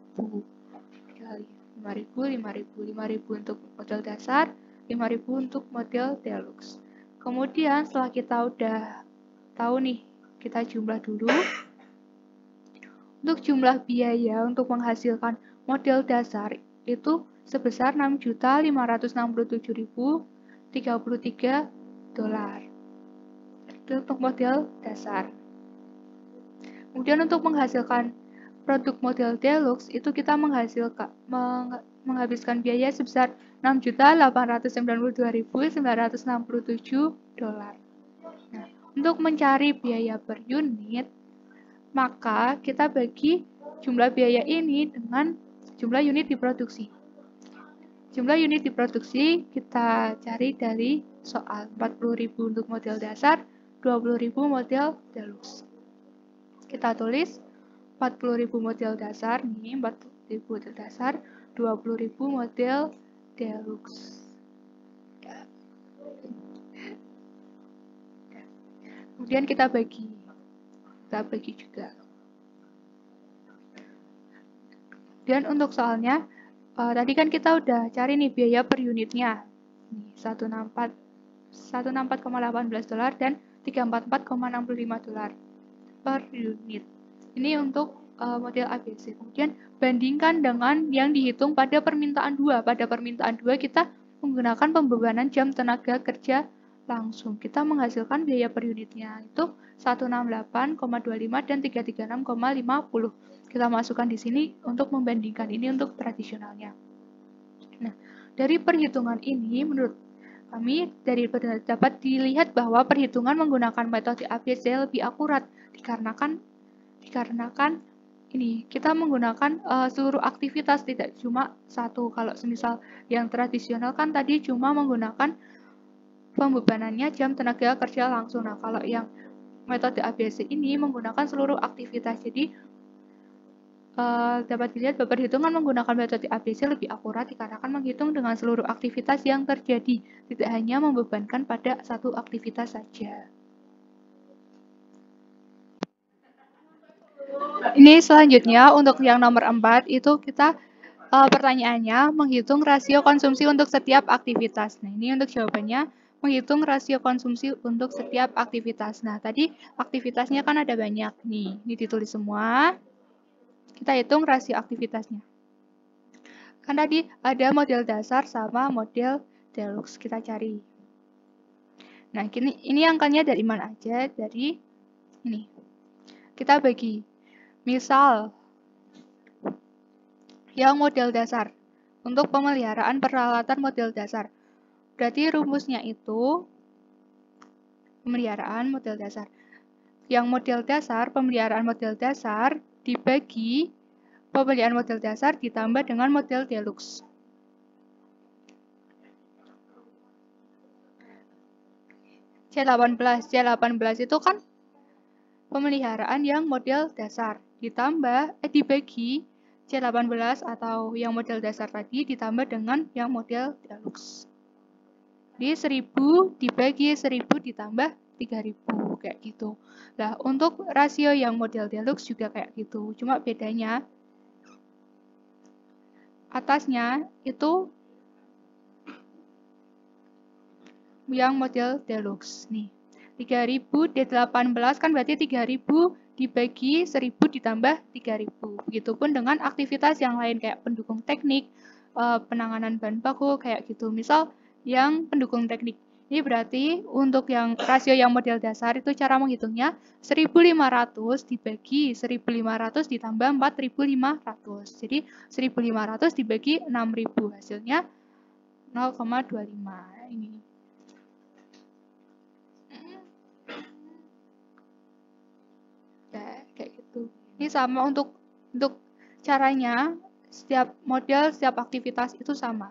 Speaker 1: Dikali 5.000, 5.000 untuk model dasar, 5.000 untuk model deluxe. Kemudian setelah kita udah tahu nih, kita jumlah dulu. Untuk jumlah biaya untuk menghasilkan model dasar itu sebesar $6.567.033. Itu untuk model dasar. Kemudian untuk menghasilkan produk model deluxe itu kita menghabiskan biaya sebesar $6.892.967. Nah, untuk mencari biaya per unit, maka kita bagi jumlah biaya ini dengan jumlah unit diproduksi. Jumlah unit diproduksi kita cari dari soal 40.000 untuk model dasar, 20.000 model deluxe. Kita tulis 40.000 model dasar, nih 40.000 model dasar, 20.000 model deluxe. Kemudian kita bagi juga. Dan untuk soalnya, tadi kan kita udah cari nih biaya per unitnya. Nih, $164,18 dan $344,65 per unit. Ini untuk model ABC. Kemudian bandingkan dengan yang dihitung pada permintaan 2. Pada permintaan 2 kita menggunakan pembebanan jam tenaga kerja langsung. Kita menghasilkan biaya per unitnya itu 168,25 dan 336,50. Kita masukkan di sini untuk membandingkan ini untuk tradisionalnya. Nah, dari perhitungan ini menurut kami dapat dilihat bahwa perhitungan menggunakan metode ABC lebih akurat dikarenakan ini kita menggunakan seluruh aktivitas, tidak cuma satu. Kalau semisal yang tradisional kan tadi cuma menggunakan pembebanannya jam tenaga kerja langsung. Nah, kalau yang metode ABC ini menggunakan seluruh aktivitas. Jadi dapat dilihat bahwa perhitungan menggunakan metode ABC lebih akurat dikarenakan menghitung dengan seluruh aktivitas yang terjadi, tidak hanya membebankan pada satu aktivitas saja. Ini selanjutnya untuk yang nomor 4 itu kita pertanyaannya menghitung rasio konsumsi untuk setiap aktivitas. Nah, ini untuk jawabannya menghitung rasio konsumsi untuk setiap aktivitas. Nah, tadi aktivitasnya kan ada banyak nih. Ini ditulis semua. Kita hitung rasio aktivitasnya. Kan tadi ada model dasar sama model deluxe. Kita cari. Nah, ini angkanya dari mana aja? Dari ini. Kita bagi. Misal, yang model dasar. Untuk pemeliharaan peralatan model dasar. Berarti rumusnya itu pemeliharaan model dasar. Yang model dasar, pemeliharaan model dasar dibagi pemeliharaan model dasar ditambah dengan model deluxe. C18 itu kan pemeliharaan yang model dasar ditambah dibagi C18 atau yang model dasar tadi ditambah dengan yang model deluxe. Di 1000 dibagi 1000 ditambah 3000 kayak gitu. Nah, untuk rasio yang model deluxe juga kayak gitu. Cuma bedanya atasnya itu yang model deluxe nih. 3000 D18 kan berarti 3000 dibagi 1000 ditambah 3000. Begitupun dengan aktivitas yang lain kayak pendukung teknik, penanganan bahan baku kayak gitu. Misal yang pendukung teknik. Ini berarti untuk yang rasio yang model dasar itu cara menghitungnya 1500 dibagi 1500 ditambah 4500. Jadi 1500 dibagi 6000 hasilnya 0,25 ini. Nah, kayak gitu. Ini sama untuk caranya setiap model, setiap aktivitas itu sama.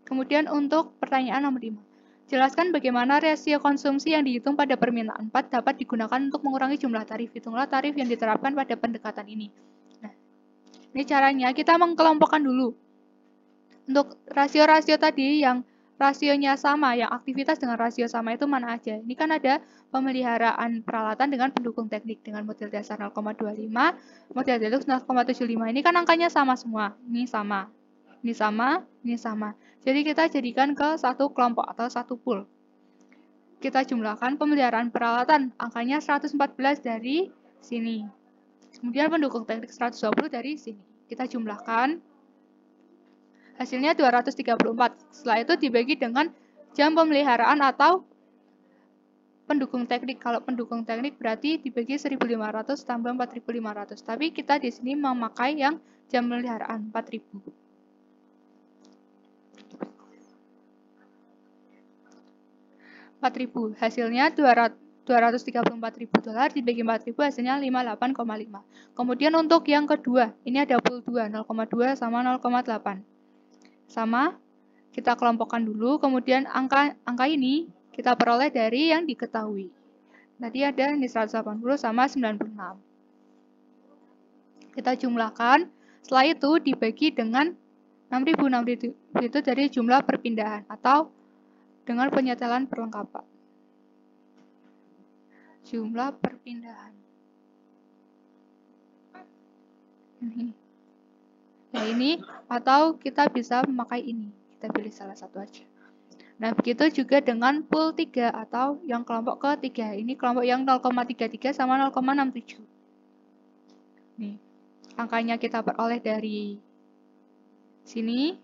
Speaker 1: Kemudian untuk pertanyaan nomor 5. Jelaskan bagaimana rasio konsumsi yang dihitung pada permintaan 4 dapat digunakan untuk mengurangi jumlah tarif. Hitunglah tarif yang diterapkan pada pendekatan ini. Nah, ini caranya kita mengkelompokkan dulu. Untuk rasio-rasio tadi yang rasionya sama, yang aktivitas dengan rasio sama itu mana aja? Ini kan ada pemeliharaan peralatan dengan pendukung teknik dengan model dasar 0,25, model deluxe 0,75. Ini kan angkanya sama semua. Ini sama. Ini sama, ini sama. Jadi kita jadikan ke satu kelompok atau satu pool. Kita jumlahkan pemeliharaan peralatan, angkanya 114 dari sini. Kemudian pendukung teknik 120 dari sini. Kita jumlahkan, hasilnya 234. Setelah itu dibagi dengan jam pemeliharaan atau pendukung teknik. Kalau pendukung teknik berarti dibagi 1.500 tambah 4.500. Tapi kita di sini memakai yang jam pemeliharaan 4.000. 4.000. Hasilnya $234.000 dibagi 4.000 hasilnya 58,5. Kemudian untuk yang kedua, ini ada pool 2, 0,2 sama 0,8. Sama, kita kelompokkan dulu, kemudian angka ini kita peroleh dari yang diketahui. Tadi ada ini 180 sama 96. Kita jumlahkan, setelah itu dibagi dengan 6.000 itu dari jumlah perpindahan atau dengan penyetelan perlengkapan. Jumlah perpindahan. Nah ini, atau kita bisa memakai ini. Kita pilih salah satu aja. Nah begitu juga dengan pool 3 atau yang kelompok ketiga. Ini kelompok yang 0,33 sama 0,67. Nih, angkanya kita peroleh dari sini.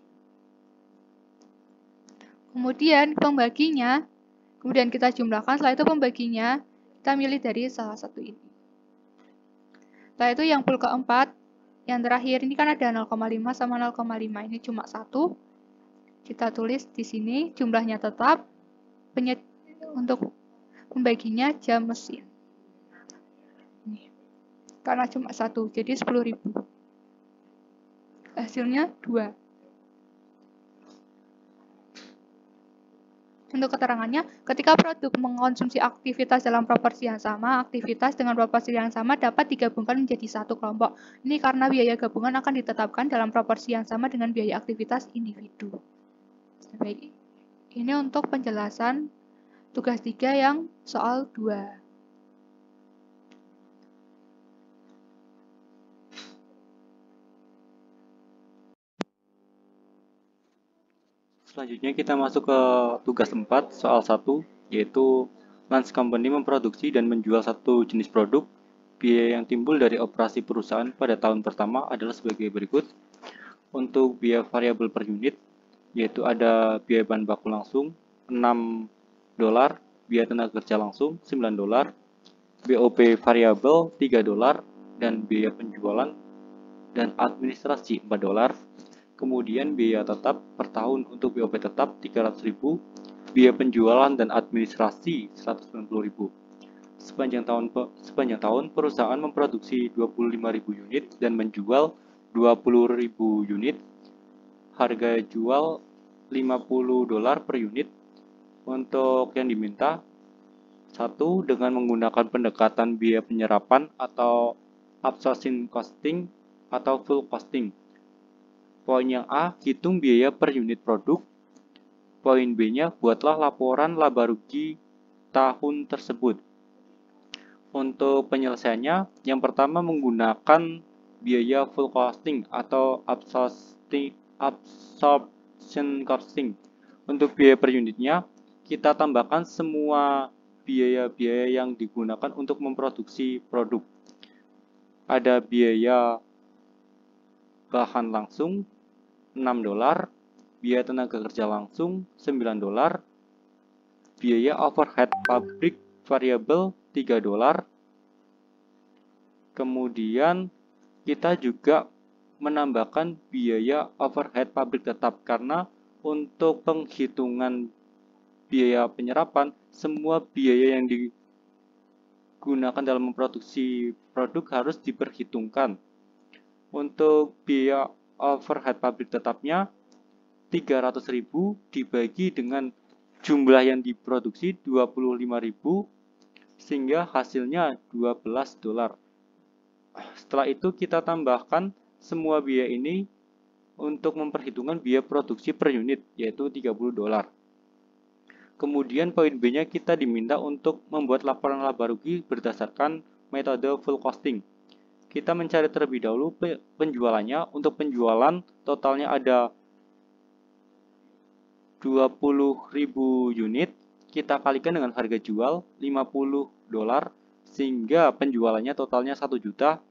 Speaker 1: Kemudian pembaginya, kemudian kita jumlahkan, setelah itu pembaginya, kita milih dari salah satu ini. Setelah itu yang pool keempat, yang terakhir ini kan ada 0,5 sama 0,5, ini cuma satu. Kita tulis di sini, jumlahnya tetap, untuk pembaginya jam mesin. Ini. Karena cuma satu, jadi 10.000. Hasilnya 2. Untuk keterangannya, ketika produk mengkonsumsi aktivitas dalam proporsi yang sama, aktivitas dengan proporsi yang sama dapat digabungkan menjadi satu kelompok. Ini karena biaya gabungan akan ditetapkan dalam proporsi yang sama dengan biaya aktivitas individu. Baik, ini untuk penjelasan tugas 3 yang soal 2.
Speaker 2: Selanjutnya kita masuk ke tugas 4 soal 1, yaitu Lance Company memproduksi dan menjual satu jenis produk. Biaya yang timbul dari operasi perusahaan pada tahun pertama adalah sebagai berikut. Untuk biaya variabel per unit, yaitu ada biaya bahan baku langsung $6, biaya tenaga kerja langsung $9, BOP variabel $3, dan biaya penjualan dan administrasi $4. Kemudian biaya tetap per tahun untuk BOP tetap 300.000, biaya penjualan dan administrasi 190.000. Sepanjang tahun perusahaan memproduksi 25.000 unit dan menjual 20.000 unit. Harga jual $50 per unit. Untuk yang diminta, 1. Dengan menggunakan pendekatan biaya penyerapan atau absorption costing atau full costing. Poin yang A, hitung biaya per unit produk. Poin B-nya, buatlah laporan laba rugi tahun tersebut. Untuk penyelesaiannya, yang pertama menggunakan biaya full costing atau absorption costing. Untuk biaya per unitnya, kita tambahkan semua biaya-biaya yang digunakan untuk memproduksi produk. Ada biaya bahan langsung $6, biaya tenaga kerja langsung $9, biaya overhead pabrik variabel $3. Kemudian kita juga menambahkan biaya overhead pabrik tetap karena untuk penghitungan biaya penyerapan, semua biaya yang digunakan dalam memproduksi produk harus diperhitungkan. Untuk biaya overhead pabrik tetapnya 300.000 dibagi dengan jumlah yang diproduksi 25.000 sehingga hasilnya 12 dolar. Setelah itu kita tambahkan semua biaya ini untuk memperhitungkan biaya produksi per unit, yaitu 30 dolar. Kemudian poin B-nya kita diminta untuk membuat laporan laba rugi berdasarkan metode full costing. Kita mencari terlebih dahulu penjualannya. Untuk penjualan totalnya ada 20.000 unit. Kita kalikan dengan harga jual 50 dolar sehingga penjualannya totalnya 1 juta.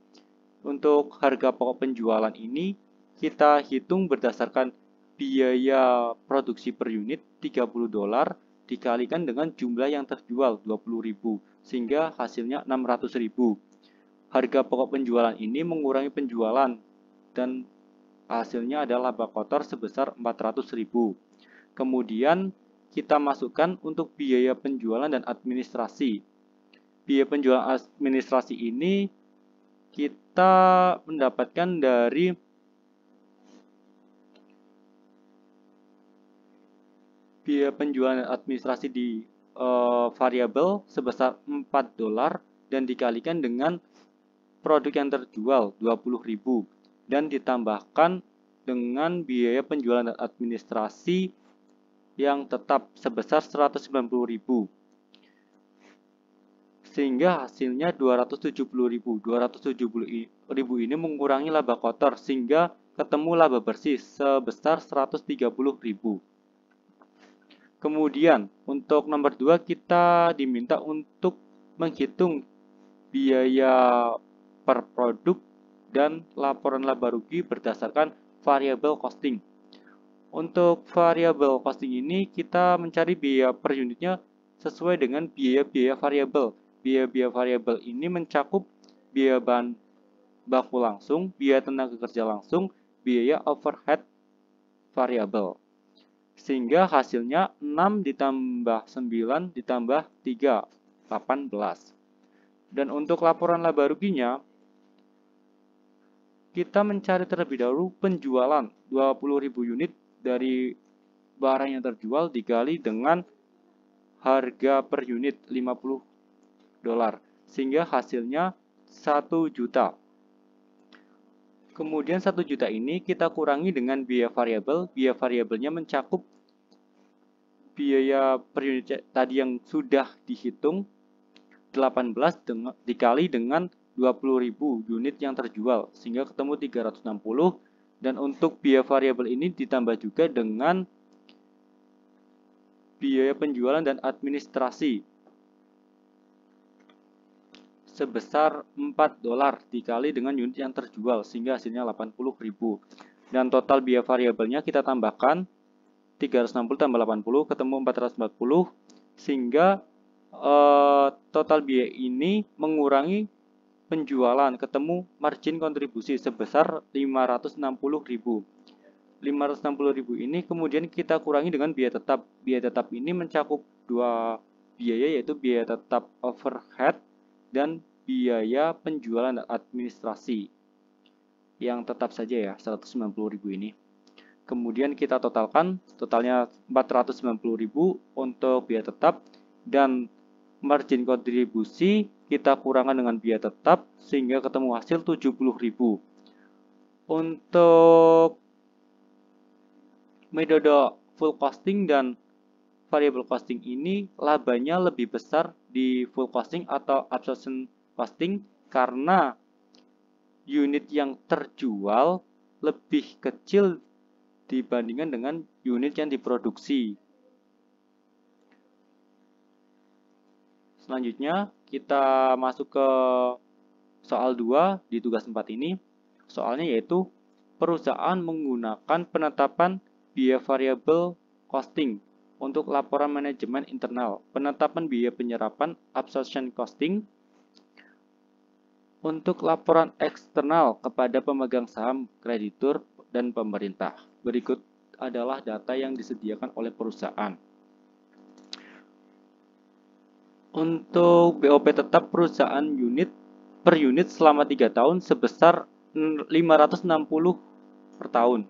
Speaker 2: Untuk harga pokok penjualan ini kita hitung berdasarkan biaya produksi per unit 30 dolar dikalikan dengan jumlah yang terjual 20.000 sehingga hasilnya 600.000. Harga pokok penjualan ini mengurangi penjualan dan hasilnya adalah laba kotor sebesar 400.000. Kemudian kita masukkan untuk biaya penjualan dan administrasi. Biaya penjualan administrasi ini kita mendapatkan dari biaya penjualan dan administrasi di variabel sebesar 4 dolar dan dikalikan dengan produk yang terjual 20.000 dan ditambahkan dengan biaya penjualan dan administrasi yang tetap sebesar 190.000 sehingga hasilnya 270.000. 270.000 ini mengurangi laba kotor sehingga ketemu laba bersih sebesar 130.000. Kemudian untuk nomor 2 kita diminta untuk menghitung biaya per produk dan laporan laba rugi berdasarkan variable costing. Untuk variable costing ini kita mencari biaya per unitnya sesuai dengan biaya-biaya variabel. Biaya-biaya variabel ini mencakup biaya bahan baku langsung, biaya tenaga kerja langsung, biaya overhead variabel. Sehingga hasilnya 6 ditambah 9 ditambah 3, 18. Dan untuk laporan laba ruginya, kita mencari terlebih dahulu penjualan 20.000 unit dari barang yang terjual dikali dengan harga per unit 50 dolar. Sehingga hasilnya 1 juta. Kemudian 1 juta ini kita kurangi dengan biaya variabel. Biaya variabelnya mencakup biaya per unit tadi yang sudah dihitung 18 dikali dengan 20.000 unit yang terjual sehingga ketemu 360 dan untuk biaya variabel ini ditambah juga dengan biaya penjualan dan administrasi sebesar 4 dolar dikali dengan unit yang terjual sehingga hasilnya 80.000 dan total biaya variabelnya kita tambahkan 360 tambah 80 ketemu 440 sehingga total biaya ini mengurangi penjualan ketemu margin kontribusi sebesar 560.000. 560.000 ini kemudian kita kurangi dengan biaya tetap. Biaya tetap ini mencakup dua biaya yaitu biaya tetap overhead dan biaya penjualan dan administrasi. Yang tetap saja ya 190.000 ini. Kemudian kita totalkan totalnya 490.000 untuk biaya tetap dan margin kontribusi kita kurangkan dengan biaya tetap sehingga ketemu hasil 70.000. Untuk metode full costing dan variable costing ini labanya lebih besar di full costing atau absorption costing karena unit yang terjual lebih kecil dibandingkan dengan unit yang diproduksi. Selanjutnya kita masuk ke soal 2 di tugas 4 ini. Soalnya yaitu perusahaan menggunakan penetapan biaya variable costing untuk laporan manajemen internal, penetapan biaya penyerapan absorption costing untuk laporan eksternal kepada pemegang saham, kreditur, dan pemerintah. Berikut adalah data yang disediakan oleh perusahaan. Untuk BOP tetap perusahaan per unit selama 3 tahun sebesar 560 per tahun.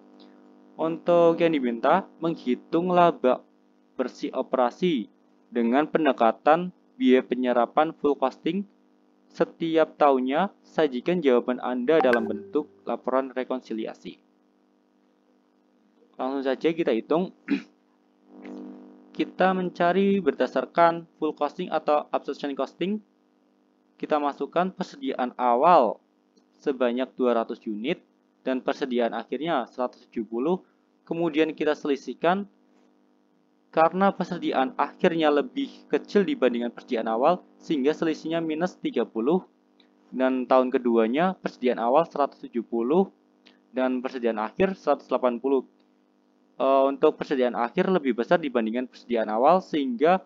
Speaker 2: Untuk yang diminta menghitung laba bersih operasi dengan pendekatan biaya penyerapan full costing. Setiap tahunnya, sajikan jawaban Anda dalam bentuk laporan rekonsiliasi. Langsung saja kita hitung. Kita mencari berdasarkan full costing atau absorption costing. Kita masukkan persediaan awal sebanyak 200 unit dan persediaan akhirnya 170. Kemudian kita selisihkan karena persediaan akhirnya lebih kecil dibandingkan persediaan awal, sehingga selisihnya minus 30. Dan tahun keduanya persediaan awal 170 dan persediaan akhir 180. Untuk persediaan akhir lebih besar dibandingkan persediaan awal, sehingga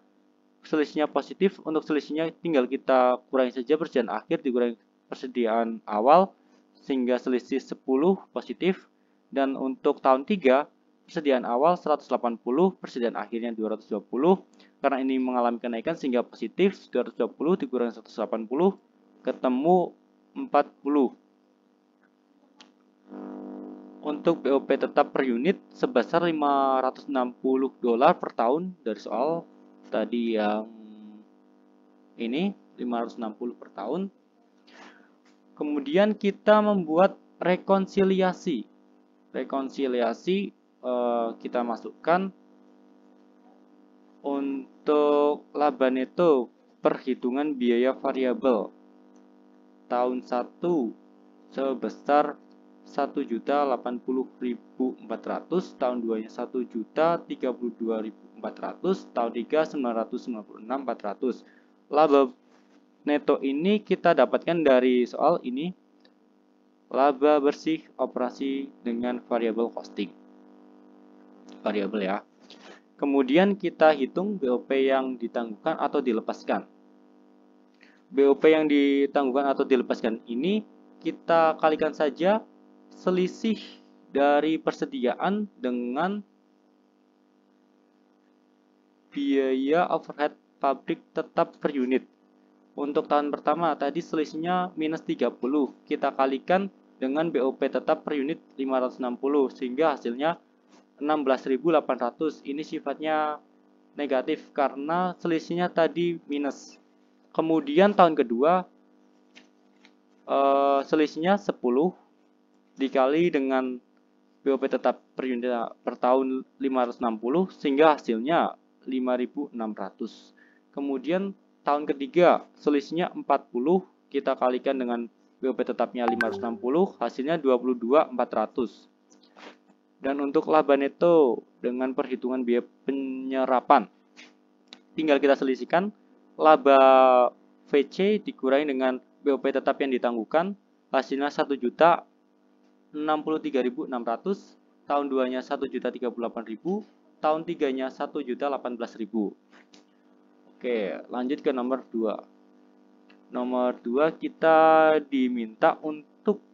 Speaker 2: selisihnya positif. Untuk selisihnya tinggal kita kurangi saja persediaan akhir dikurangi persediaan awal, sehingga selisih 10 positif. Dan untuk tahun 3, persediaan awal 180, persediaan akhirnya 220. Karena ini mengalami kenaikan sehingga positif, 220 dikurangi 180, ketemu 40. Untuk BOP tetap per unit sebesar $560 per tahun dari soal tadi yang ini, 560 per tahun. Kemudian kita membuat rekonsiliasi. Rekonsiliasi kita masukkan untuk laba neto perhitungan biaya variabel tahun 1 sebesar 1.080.400, tahun 2-nya 1.032.400, tahun 3 996.400. Laba neto ini kita dapatkan dari soal ini, laba bersih operasi dengan variabel costing. Variabel ya. Kemudian kita hitung BOP yang ditangguhkan atau dilepaskan. BOP yang ditangguhkan atau dilepaskan ini kita kalikan saja selisih dari persediaan dengan biaya overhead pabrik tetap per unit. Untuk tahun pertama tadi selisihnya minus 30. Kita kalikan dengan BOP tetap per unit 560 sehingga hasilnya 16.800. Ini sifatnya negatif karena selisihnya tadi minus. Kemudian tahun kedua selisihnya 10 dikali dengan BOP tetap per unit per tahun 560 sehingga hasilnya 5.600. Kemudian tahun ketiga selisihnya 40, kita kalikan dengan BOP tetapnya 560, hasilnya 22.400. Dan untuk laba neto dengan perhitungan biaya penyerapan, tinggal kita selisihkan laba VC dikurangi dengan BOP tetap yang ditangguhkan, hasilnya 1.063.600, tahun 2-nya 1.038.000, tahun 3-nya 1.018.000. Oke, lanjut ke nomor 2. Nomor 2 kita diminta untuk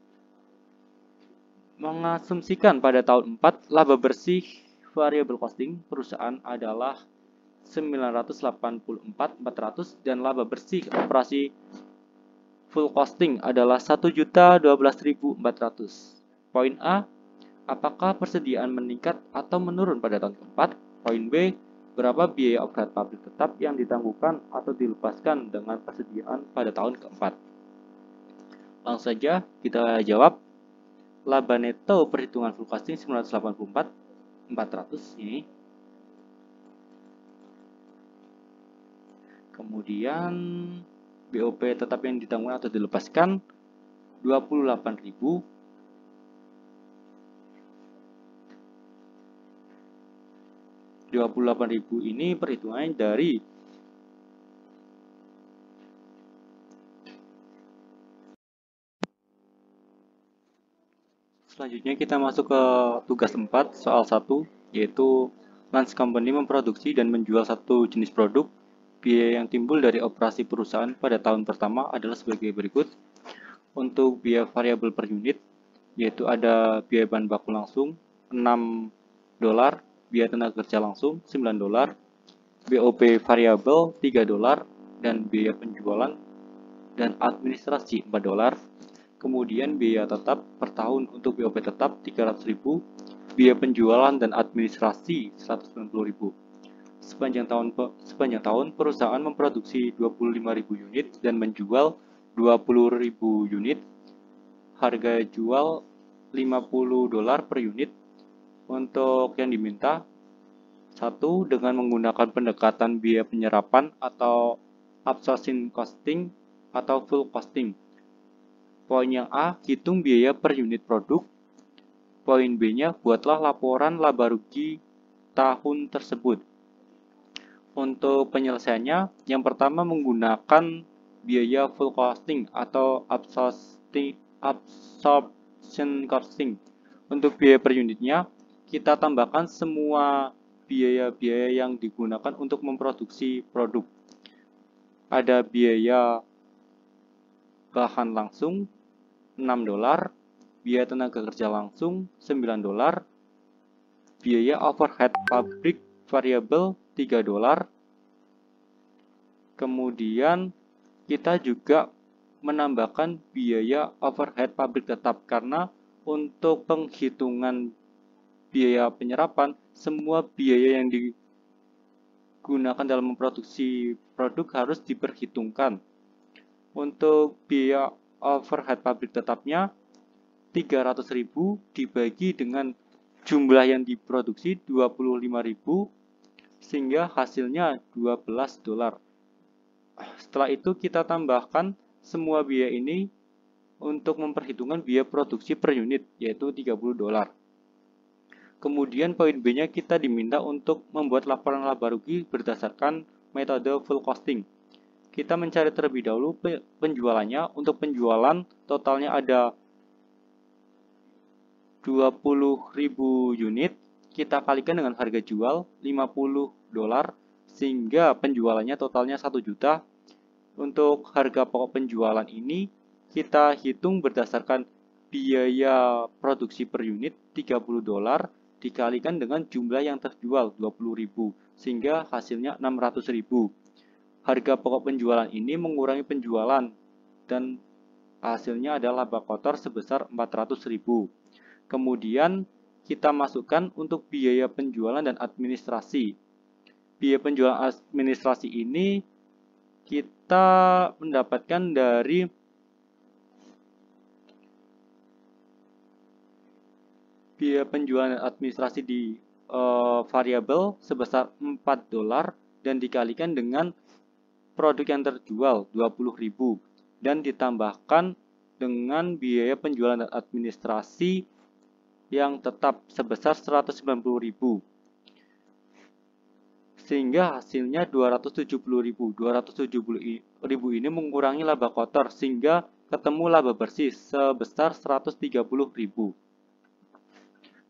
Speaker 2: mengasumsikan pada tahun 4 laba bersih variable costing perusahaan adalah 984.400 dan laba bersih operasi full costing adalah 1.012.400. Poin A, apakah persediaan meningkat atau menurun pada tahun keempat? Poin B, berapa biaya overhead pabrik tetap yang ditangguhkan atau dilepaskan dengan persediaan pada tahun keempat? Langsung saja kita jawab. Laba neto perhitungan full costing 984.400 ini. Kemudian BOP tetap yang ditangguhkan atau dilepaskan 28.000. Ini perhitungannya dari selanjutnya kita masuk ke tugas 4 soal 1, yaitu Lance Company memproduksi dan menjual satu jenis produk. Biaya yang timbul dari operasi perusahaan pada tahun pertama adalah sebagai berikut. Untuk biaya variabel per unit, yaitu ada biaya bahan baku langsung $6, biaya tenaga kerja langsung $9, BOP variabel $3, dan biaya penjualan dan administrasi $4. Kemudian biaya tetap per tahun untuk BOP tetap 300.000, biaya penjualan dan administrasi 190.000. Sepanjang tahun perusahaan memproduksi 25.000 unit dan menjual 20.000 unit. Harga jual $50 per unit. Untuk yang diminta, 1. Dengan menggunakan pendekatan biaya penyerapan atau absorption costing atau full costing. Poin yang A, hitung biaya per unit produk. Poin B-nya, buatlah laporan laba rugi tahun tersebut. Untuk penyelesaiannya, yang pertama menggunakan biaya full costing atau absorption costing. Untuk biaya per unitnya, kita tambahkan semua biaya-biaya yang digunakan untuk memproduksi produk. Ada biaya bahan langsung $6, biaya tenaga kerja langsung $9, biaya overhead pabrik variabel $3. Kemudian kita juga menambahkan biaya overhead pabrik tetap karena untuk penghitungan biaya penyerapan, semua biaya yang digunakan dalam memproduksi produk harus diperhitungkan. Untuk biaya overhead pabrik tetapnya 300.000 dibagi dengan jumlah yang diproduksi 25.000 sehingga hasilnya $12. Setelah itu kita tambahkan semua biaya ini untuk memperhitungkan biaya produksi per unit yaitu $30. Kemudian poin B-nya kita diminta untuk membuat laporan laba rugi berdasarkan metode full costing. Kita mencari terlebih dahulu penjualannya. Untuk penjualan totalnya ada 20.000 unit. Kita kalikan dengan harga jual $50 sehingga penjualannya totalnya 1 juta. Untuk harga pokok penjualan ini kita hitung berdasarkan biaya produksi per unit $30 dikalikan dengan jumlah yang terjual 20.000 sehingga hasilnya 600.000. Harga pokok penjualan ini mengurangi penjualan dan hasilnya adalah laba kotor sebesar 400.000. Kemudian kita masukkan untuk biaya penjualan dan administrasi. Biaya penjualan administrasi ini kita mendapatkan dari biaya penjualan dan administrasi di variabel sebesar $4 dan dikalikan dengan produk yang terjual 20.000 dan ditambahkan dengan biaya penjualan dan administrasi yang tetap sebesar 190.000 sehingga hasilnya 270.000. 270.000 ini mengurangi laba kotor sehingga ketemu laba bersih sebesar 130.000.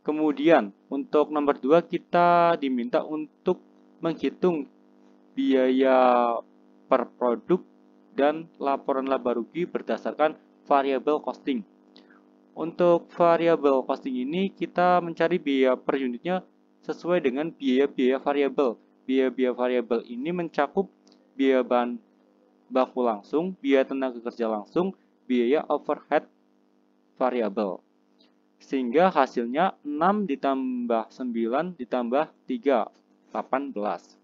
Speaker 2: Kemudian untuk nomor 2 kita diminta untuk menghitung biaya per produk dan laporan laba rugi berdasarkan variable costing. Untuk variable costing ini kita mencari biaya per unitnya sesuai dengan biaya-biaya variabel. Biaya-biaya variabel ini mencakup biaya bahan baku langsung, biaya tenaga kerja langsung, biaya overhead variabel. Sehingga hasilnya 6 ditambah 9 ditambah 3, 18.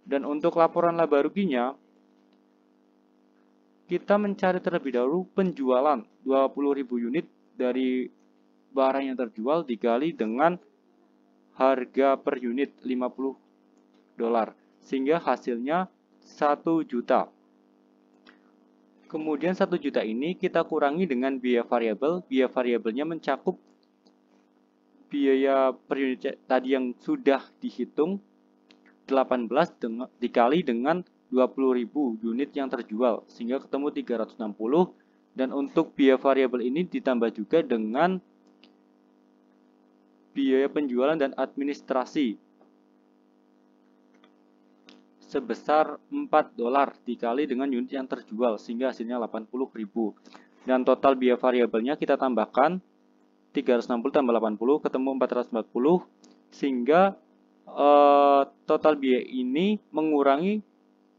Speaker 2: Dan untuk laporan laba ruginya, kita mencari terlebih dahulu penjualan 20.000 unit dari barang yang terjual dikali dengan harga per unit $50. Sehingga hasilnya 1 juta. Kemudian 1 juta ini kita kurangi dengan biaya variabel. Biaya variabelnya mencakup biaya per unit tadi yang sudah dihitung 18 dikali dengan 20.000 unit yang terjual sehingga ketemu 360 dan untuk biaya variabel ini ditambah juga dengan biaya penjualan dan administrasi sebesar $4 dikali dengan unit yang terjual sehingga hasilnya 80.000 dan total biaya variabelnya kita tambahkan 360 tambah 80 ketemu 440 sehingga total biaya ini mengurangi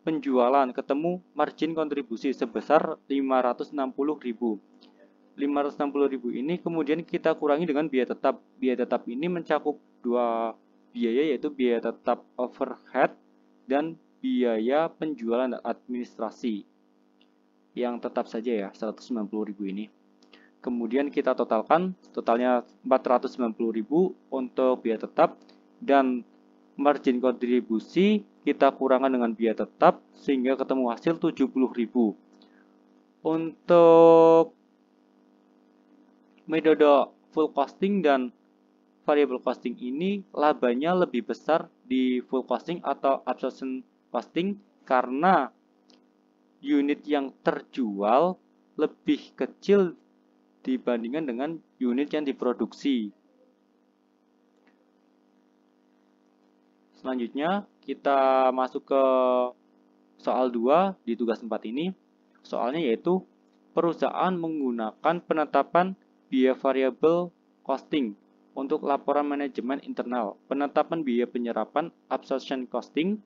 Speaker 2: penjualan ketemu margin kontribusi sebesar 560.000. 560.000 ini kemudian kita kurangi dengan biaya tetap ini mencakup dua biaya yaitu biaya tetap overhead dan biaya penjualan dan administrasi yang tetap saja ya 190.000 ini. Kemudian kita totalkan, totalnya 490.000 untuk biaya tetap, dan margin kontribusi kita kurangkan dengan biaya tetap sehingga ketemu hasil 70.000. Untuk metode full costing dan variable costing ini labanya lebih besar di full costing atau absorption costing karena unit yang terjual lebih kecil dibandingkan dengan unit yang diproduksi. Selanjutnya kita masuk ke soal 2 di tugas 4 ini. Soalnya yaitu perusahaan menggunakan penetapan biaya variable costing untuk laporan manajemen internal, penetapan biaya penyerapan absorption costing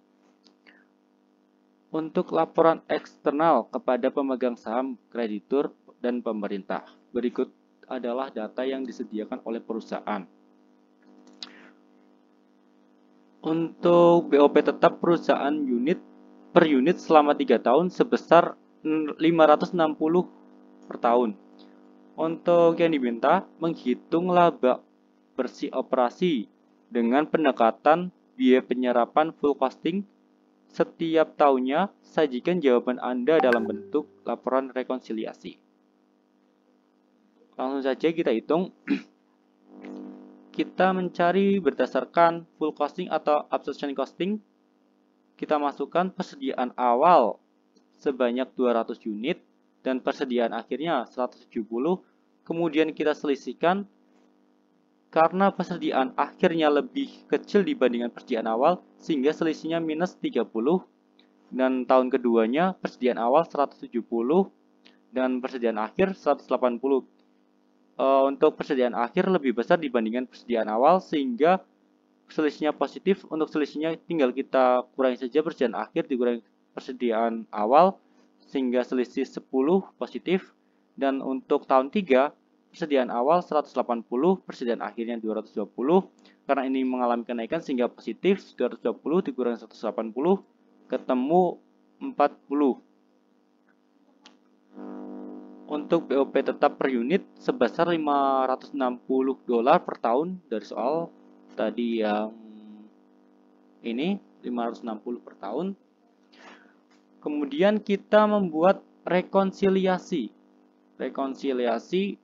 Speaker 2: untuk laporan eksternal kepada pemegang saham, kreditur, dan pemerintah. Berikut adalah data yang disediakan oleh perusahaan. Untuk BOP tetap perusahaan per unit selama 3 tahun sebesar 560 per tahun. Untuk yang diminta, menghitung laba bersih operasi dengan pendekatan biaya penyerapan full costing setiap tahunnya. Sajikan jawaban Anda dalam bentuk laporan rekonsiliasi. Langsung saja kita hitung. Kita mencari berdasarkan full costing atau absorption costing. Kita masukkan persediaan awal sebanyak 200 unit dan persediaan akhirnya 170. Kemudian kita selisihkan karena persediaan akhirnya lebih kecil dibandingkan persediaan awal sehingga selisihnya minus 30. Dan tahun keduanya persediaan awal 170 dan persediaan akhir 180. Untuk persediaan akhir lebih besar dibandingkan persediaan awal sehingga selisihnya positif. Untuk selisihnya tinggal kita kurangi saja persediaan akhir dikurangi persediaan awal sehingga selisih 10 positif. Dan untuk tahun 3 persediaan awal 180, persediaan akhirnya 220. Karena ini mengalami kenaikan sehingga positif, 220 dikurangi 180 ketemu 40. Untuk BOP tetap per unit sebesar $560 per tahun dari soal tadi yang ini 560 per tahun. Kemudian kita membuat rekonsiliasi. Rekonsiliasi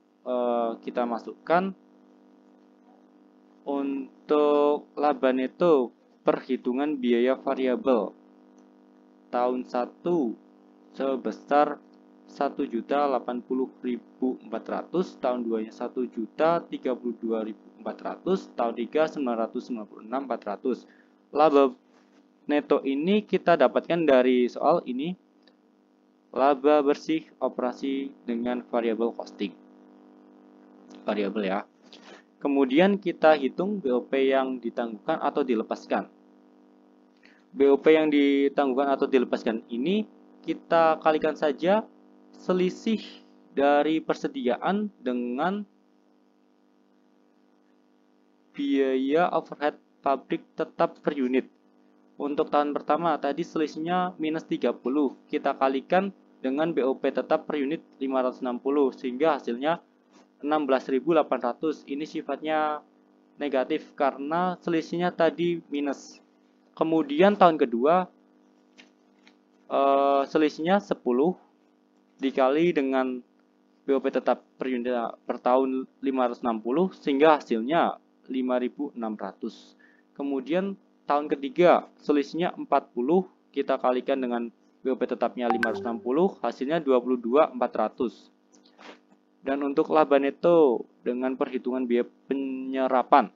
Speaker 2: kita masukkan untuk laba neto perhitungan biaya variabel tahun 1 sebesar 1.080.400, tahun 2-nya 1.032.400, tahun 3 996.400. Laba neto ini kita dapatkan dari soal ini, laba bersih operasi dengan variable costing. Variabel ya. Kemudian kita hitung BOP yang ditangguhkan atau dilepaskan. BOP yang ditangguhkan atau dilepaskan ini kita kalikan saja selisih dari persediaan dengan biaya overhead pabrik tetap per unit. Untuk tahun pertama tadi selisihnya minus 30. Kita kalikan dengan BOP tetap per unit 560 sehingga hasilnya 16.800. Ini sifatnya negatif karena selisihnya tadi minus. Kemudian tahun kedua selisihnya 10 dikali dengan BOP tetap per unit per tahun 560 sehingga hasilnya 5.600. Kemudian tahun ketiga selisihnya 40, kita kalikan dengan BOP tetapnya 560, hasilnya 22.400. Dan untuk laba neto dengan perhitungan biaya penyerapan,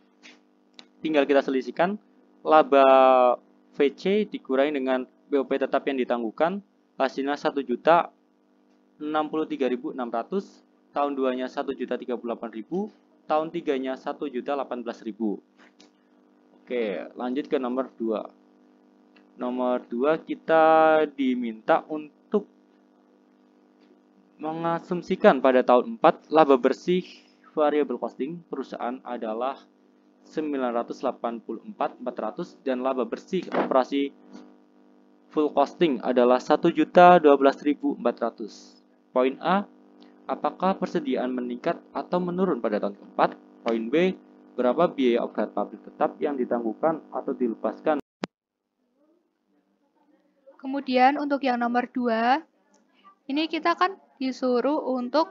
Speaker 2: tinggal kita selisihkan laba VC dikurangi dengan BOP tetap yang ditangguhkan, hasilnya 1.063.600, tahun 2-nya 1.038.000, tahun 3-nya 1.018.000. Oke, lanjut ke nomor 2. Nomor 2 kita diminta untuk mengasumsikan pada tahun 4 laba bersih variable costing perusahaan adalah 984.400 dan laba bersih operasi full costing adalah 1.012.400. Poin A, apakah persediaan meningkat atau menurun pada tahun keempat? Poin B, berapa biaya overhead pabrik tetap yang ditangguhkan atau dilepaskan?
Speaker 1: Kemudian untuk yang nomor 2, ini kita kan disuruh untuk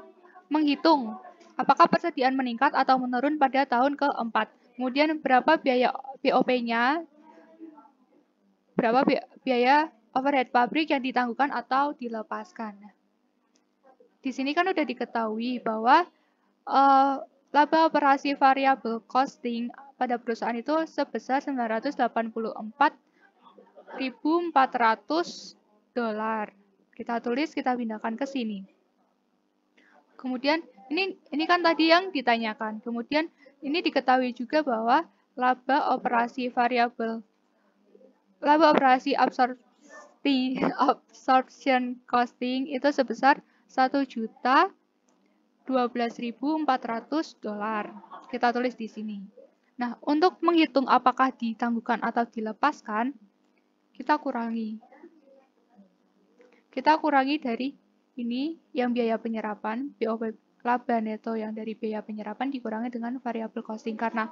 Speaker 1: menghitung apakah persediaan meningkat atau menurun pada tahun keempat. Kemudian berapa biaya BOP-nya, berapa biaya overhead pabrik yang ditangguhkan atau dilepaskan. Di sini kan udah diketahui bahwa laba operasi variable costing pada perusahaan itu sebesar $984.400. Kita tulis, kita pindahkan ke sini. Kemudian ini kan tadi yang ditanyakan. Kemudian ini diketahui juga bahwa laba operasi absorption costing itu sebesar $1.012.400. Kita tulis di sini. Nah, untuk menghitung apakah ditangguhkan atau dilepaskan, kita kurangi. Kita kurangi dari ini yang biaya penyerapan, BOP laba neto yang dari biaya penyerapan dikurangi dengan variable costing. Karena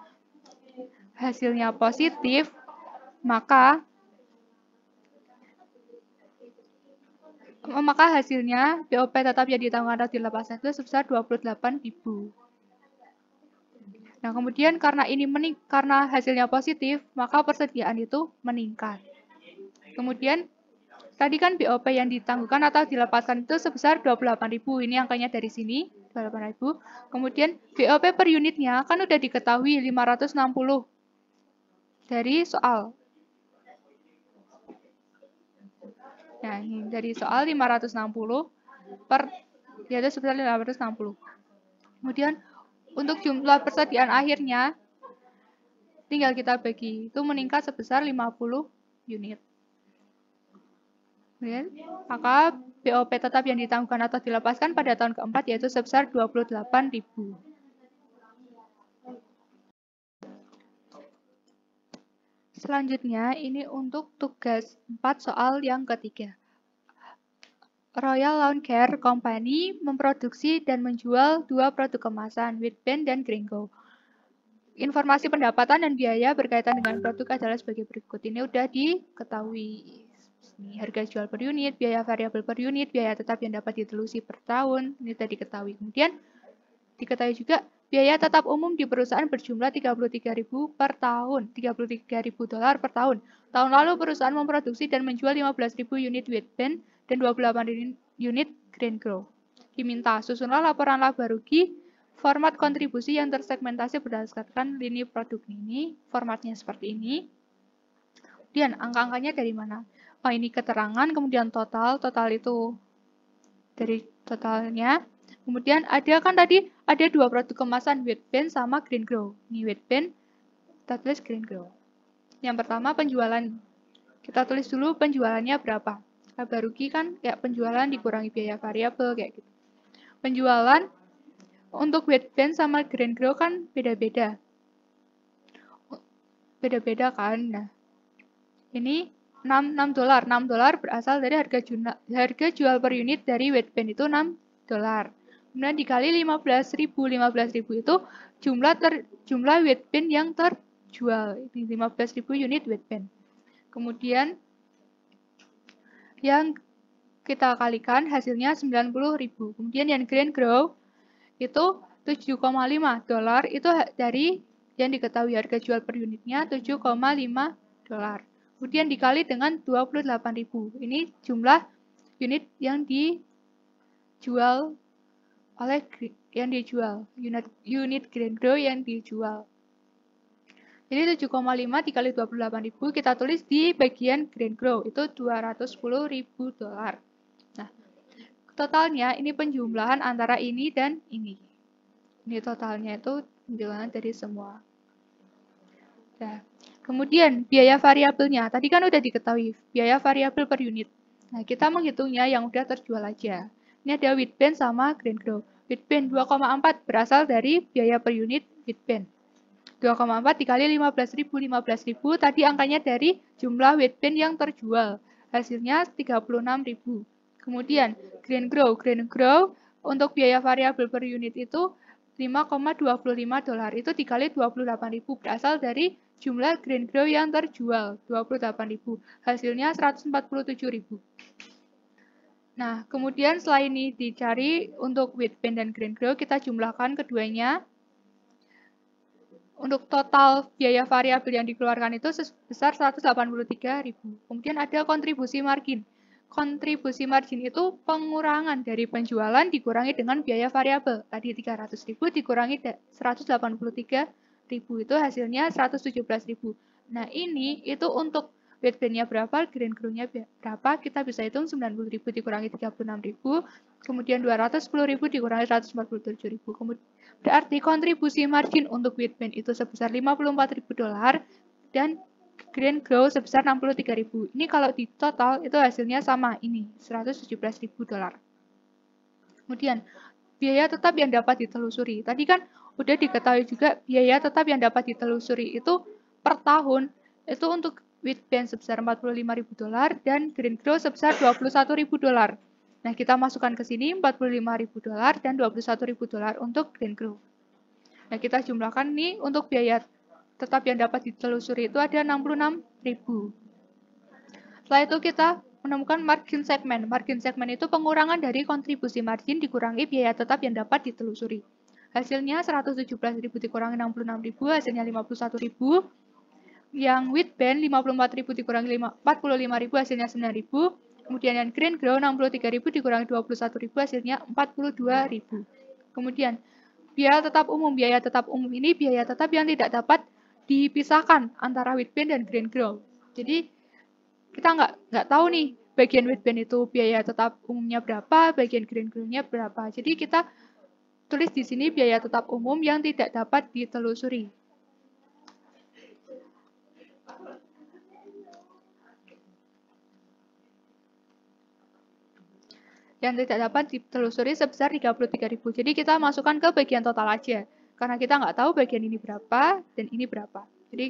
Speaker 1: hasilnya positif, maka hasilnya BOP tetap yang ditangguhkan atau dilepaskan itu sebesar 28.000. Nah, kemudian karena hasilnya positif, maka persediaan itu meningkat. Kemudian tadi kan BOP yang ditangguhkan atau dilepaskan itu sebesar 28.000. Ini angkanya dari sini, 28.000. Kemudian BOP per unitnya kan udah diketahui 560 dari soal. Nah, ini dari soal 560 yaitu sebesar 560. Kemudian untuk jumlah persediaan akhirnya tinggal kita bagi, itu meningkat sebesar 50 unit. Maka BOP tetap yang ditangguhkan atau dilepaskan pada tahun keempat yaitu sebesar 28.000. Selanjutnya ini untuk tugas 4 soal yang ketiga. Royal Lawn Care Company memproduksi dan menjual 2 produk kemasan, Whitband dan Gringo. Informasi pendapatan dan biaya berkaitan dengan produk adalah sebagai berikut. Ini udah diketahui. Ini harga jual per unit, biaya variabel per unit, biaya tetap yang dapat ditelusuri per tahun. Ini sudah diketahui. Kemudian diketahui juga biaya tetap umum di perusahaan berjumlah 33.000 per tahun, $33.000 per tahun. Tahun lalu perusahaan memproduksi dan menjual 15.000 unit Whitband dan 28 unit Gringo. Diminta susunlah laporan laba rugi, format kontribusi yang tersegmentasi berdasarkan lini produk ini, formatnya seperti ini. Kemudian angka-angkanya dari mana? Oh, ini keterangan, kemudian total itu dari totalnya. Kemudian ada kan tadi ada 2 produk kemasan, Whitband sama Gringo. Ini Whitband, kita tulis Gringo. Yang pertama penjualan. Kita tulis dulu penjualannya berapa. Laba rugi kan kayak penjualan dikurangi biaya variabel kayak gitu. Penjualan untuk Whitband sama Gringo kan beda-beda. Beda-beda kan. Nah, ini $6 berasal dari harga jual per unit dari Whitband itu $6. Kemudian dikali 15.000 itu jumlah Whitband yang terjual. Ini 15.000 unit Whitband. Kemudian yang kita kalikan hasilnya 90.000. Kemudian yang Gringo itu $7,5 itu dari yang diketahui harga jual per unitnya $7,5. Kemudian dikali dengan 28.000. Ini jumlah unit yang dijual unit Gringo yang dijual. Jadi 7,5 dikali 28.000 kita tulis di bagian Gringo itu $210.000. Nah, totalnya ini penjumlahan antara ini dan ini. Ini totalnya itu penjumlahan dari semua. Nah, kemudian biaya variabelnya, tadi kan udah diketahui biaya variabel per unit. Nah, kita menghitungnya yang udah terjual aja. Ini ada Whitband sama Gringo. Whitband 2,4 berasal dari biaya per unit Whitband. 2,4 dikali 15.000 tadi angkanya dari jumlah Whitband yang terjual. hasilnya 36.000. Kemudian Green Grow untuk biaya variabel per unit itu $5,25, itu dikali 28.000 berasal dari jumlah Green Grow yang terjual 28.000, hasilnya 147.000. Nah, kemudian setelah ini dicari untuk Wheatband dan Green Grow, kita jumlahkan keduanya. Untuk total biaya variabel yang dikeluarkan itu sebesar 183.000. Kemudian ada kontribusi margin. Kontribusi margin itu pengurangan dari penjualan dikurangi dengan biaya variabel. Tadi 300.000 dikurangi 183.000, itu hasilnya 117.000. Nah, ini itu untuk Wheatband-nya berapa, Green Grow-nya berapa, kita bisa hitung 90.000 dikurangi 36.000, kemudian 210.000 dikurangi 147.000. Berarti kontribusi margin untuk Wheatband itu sebesar $54.000 dan Green Grow sebesar 63.000. Ini kalau di total itu hasilnya sama, ini $117.000. Kemudian biaya tetap yang dapat ditelusuri. Tadi kan udah diketahui juga biaya tetap yang dapat ditelusuri itu per tahun itu untuk Wheatband sebesar $45.000 dan Green Grow sebesar $21.000. Nah, kita masukkan ke sini $45.000 dan $21.000 untuk Green Grow. Nah, kita jumlahkan nih untuk biaya tetap yang dapat ditelusuri itu ada 66.000. Setelah itu kita menemukan margin segmen. Margin segmen itu pengurangan dari kontribusi margin dikurangi biaya tetap yang dapat ditelusuri. Hasilnya 117.000 dikurangi 66.000, hasilnya 51.000. Yang Wheatband 54.000 dikurangi 45.000, hasilnya 9.000. Kemudian yang Green Grow 63.000 dikurangi 21.000, hasilnya 42.000. Kemudian biaya tetap umum. Biaya tetap umum ini biaya tetap yang tidak dapat dipisahkan antara Wheatband dan Green Grow. Jadi kita nggak tahu nih bagian Wheatband itu biaya tetap umumnya berapa, bagian Green Grow-nya berapa. Jadi kita tulis di sini biaya tetap umum yang tidak dapat ditelusuri. Yang tidak dapat ditelusuri sebesar 33.000. Jadi kita masukkan ke bagian total aja. Karena kita nggak tahu bagian ini berapa dan ini berapa. Jadi,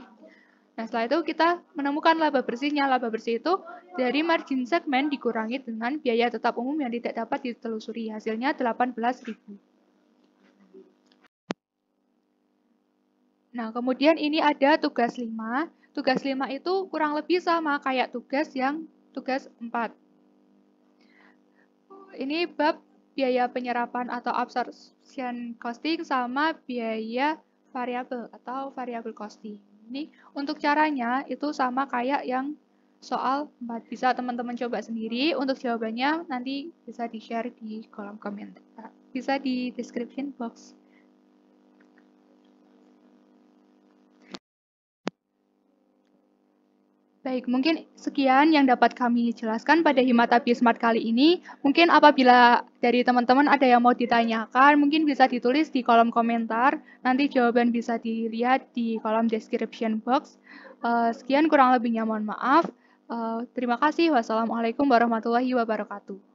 Speaker 1: nah setelah itu kita menemukan laba bersihnya. Laba bersih itu dari margin segmen dikurangi dengan biaya tetap umum yang tidak dapat ditelusuri. Hasilnya 18.000. Nah, kemudian ini ada tugas 5. Tugas 5 itu kurang lebih sama kayak tugas 4. Ini bab biaya penyerapan atau absorption costing sama biaya variabel atau variable costing. Ini untuk caranya itu sama kayak yang soal 4. Bisa teman-teman coba sendiri. Untuk jawabannya nanti bisa di-share di kolom komentar. Bisa di description box. Baik, mungkin sekian yang dapat kami jelaskan pada Himata Smart kali ini. Mungkin apabila dari teman-teman ada yang mau ditanyakan, mungkin bisa ditulis di kolom komentar. Nanti jawaban bisa dilihat di kolom description box. Sekian kurang lebihnya mohon maaf. Terima kasih. Wassalamualaikum warahmatullahi wabarakatuh.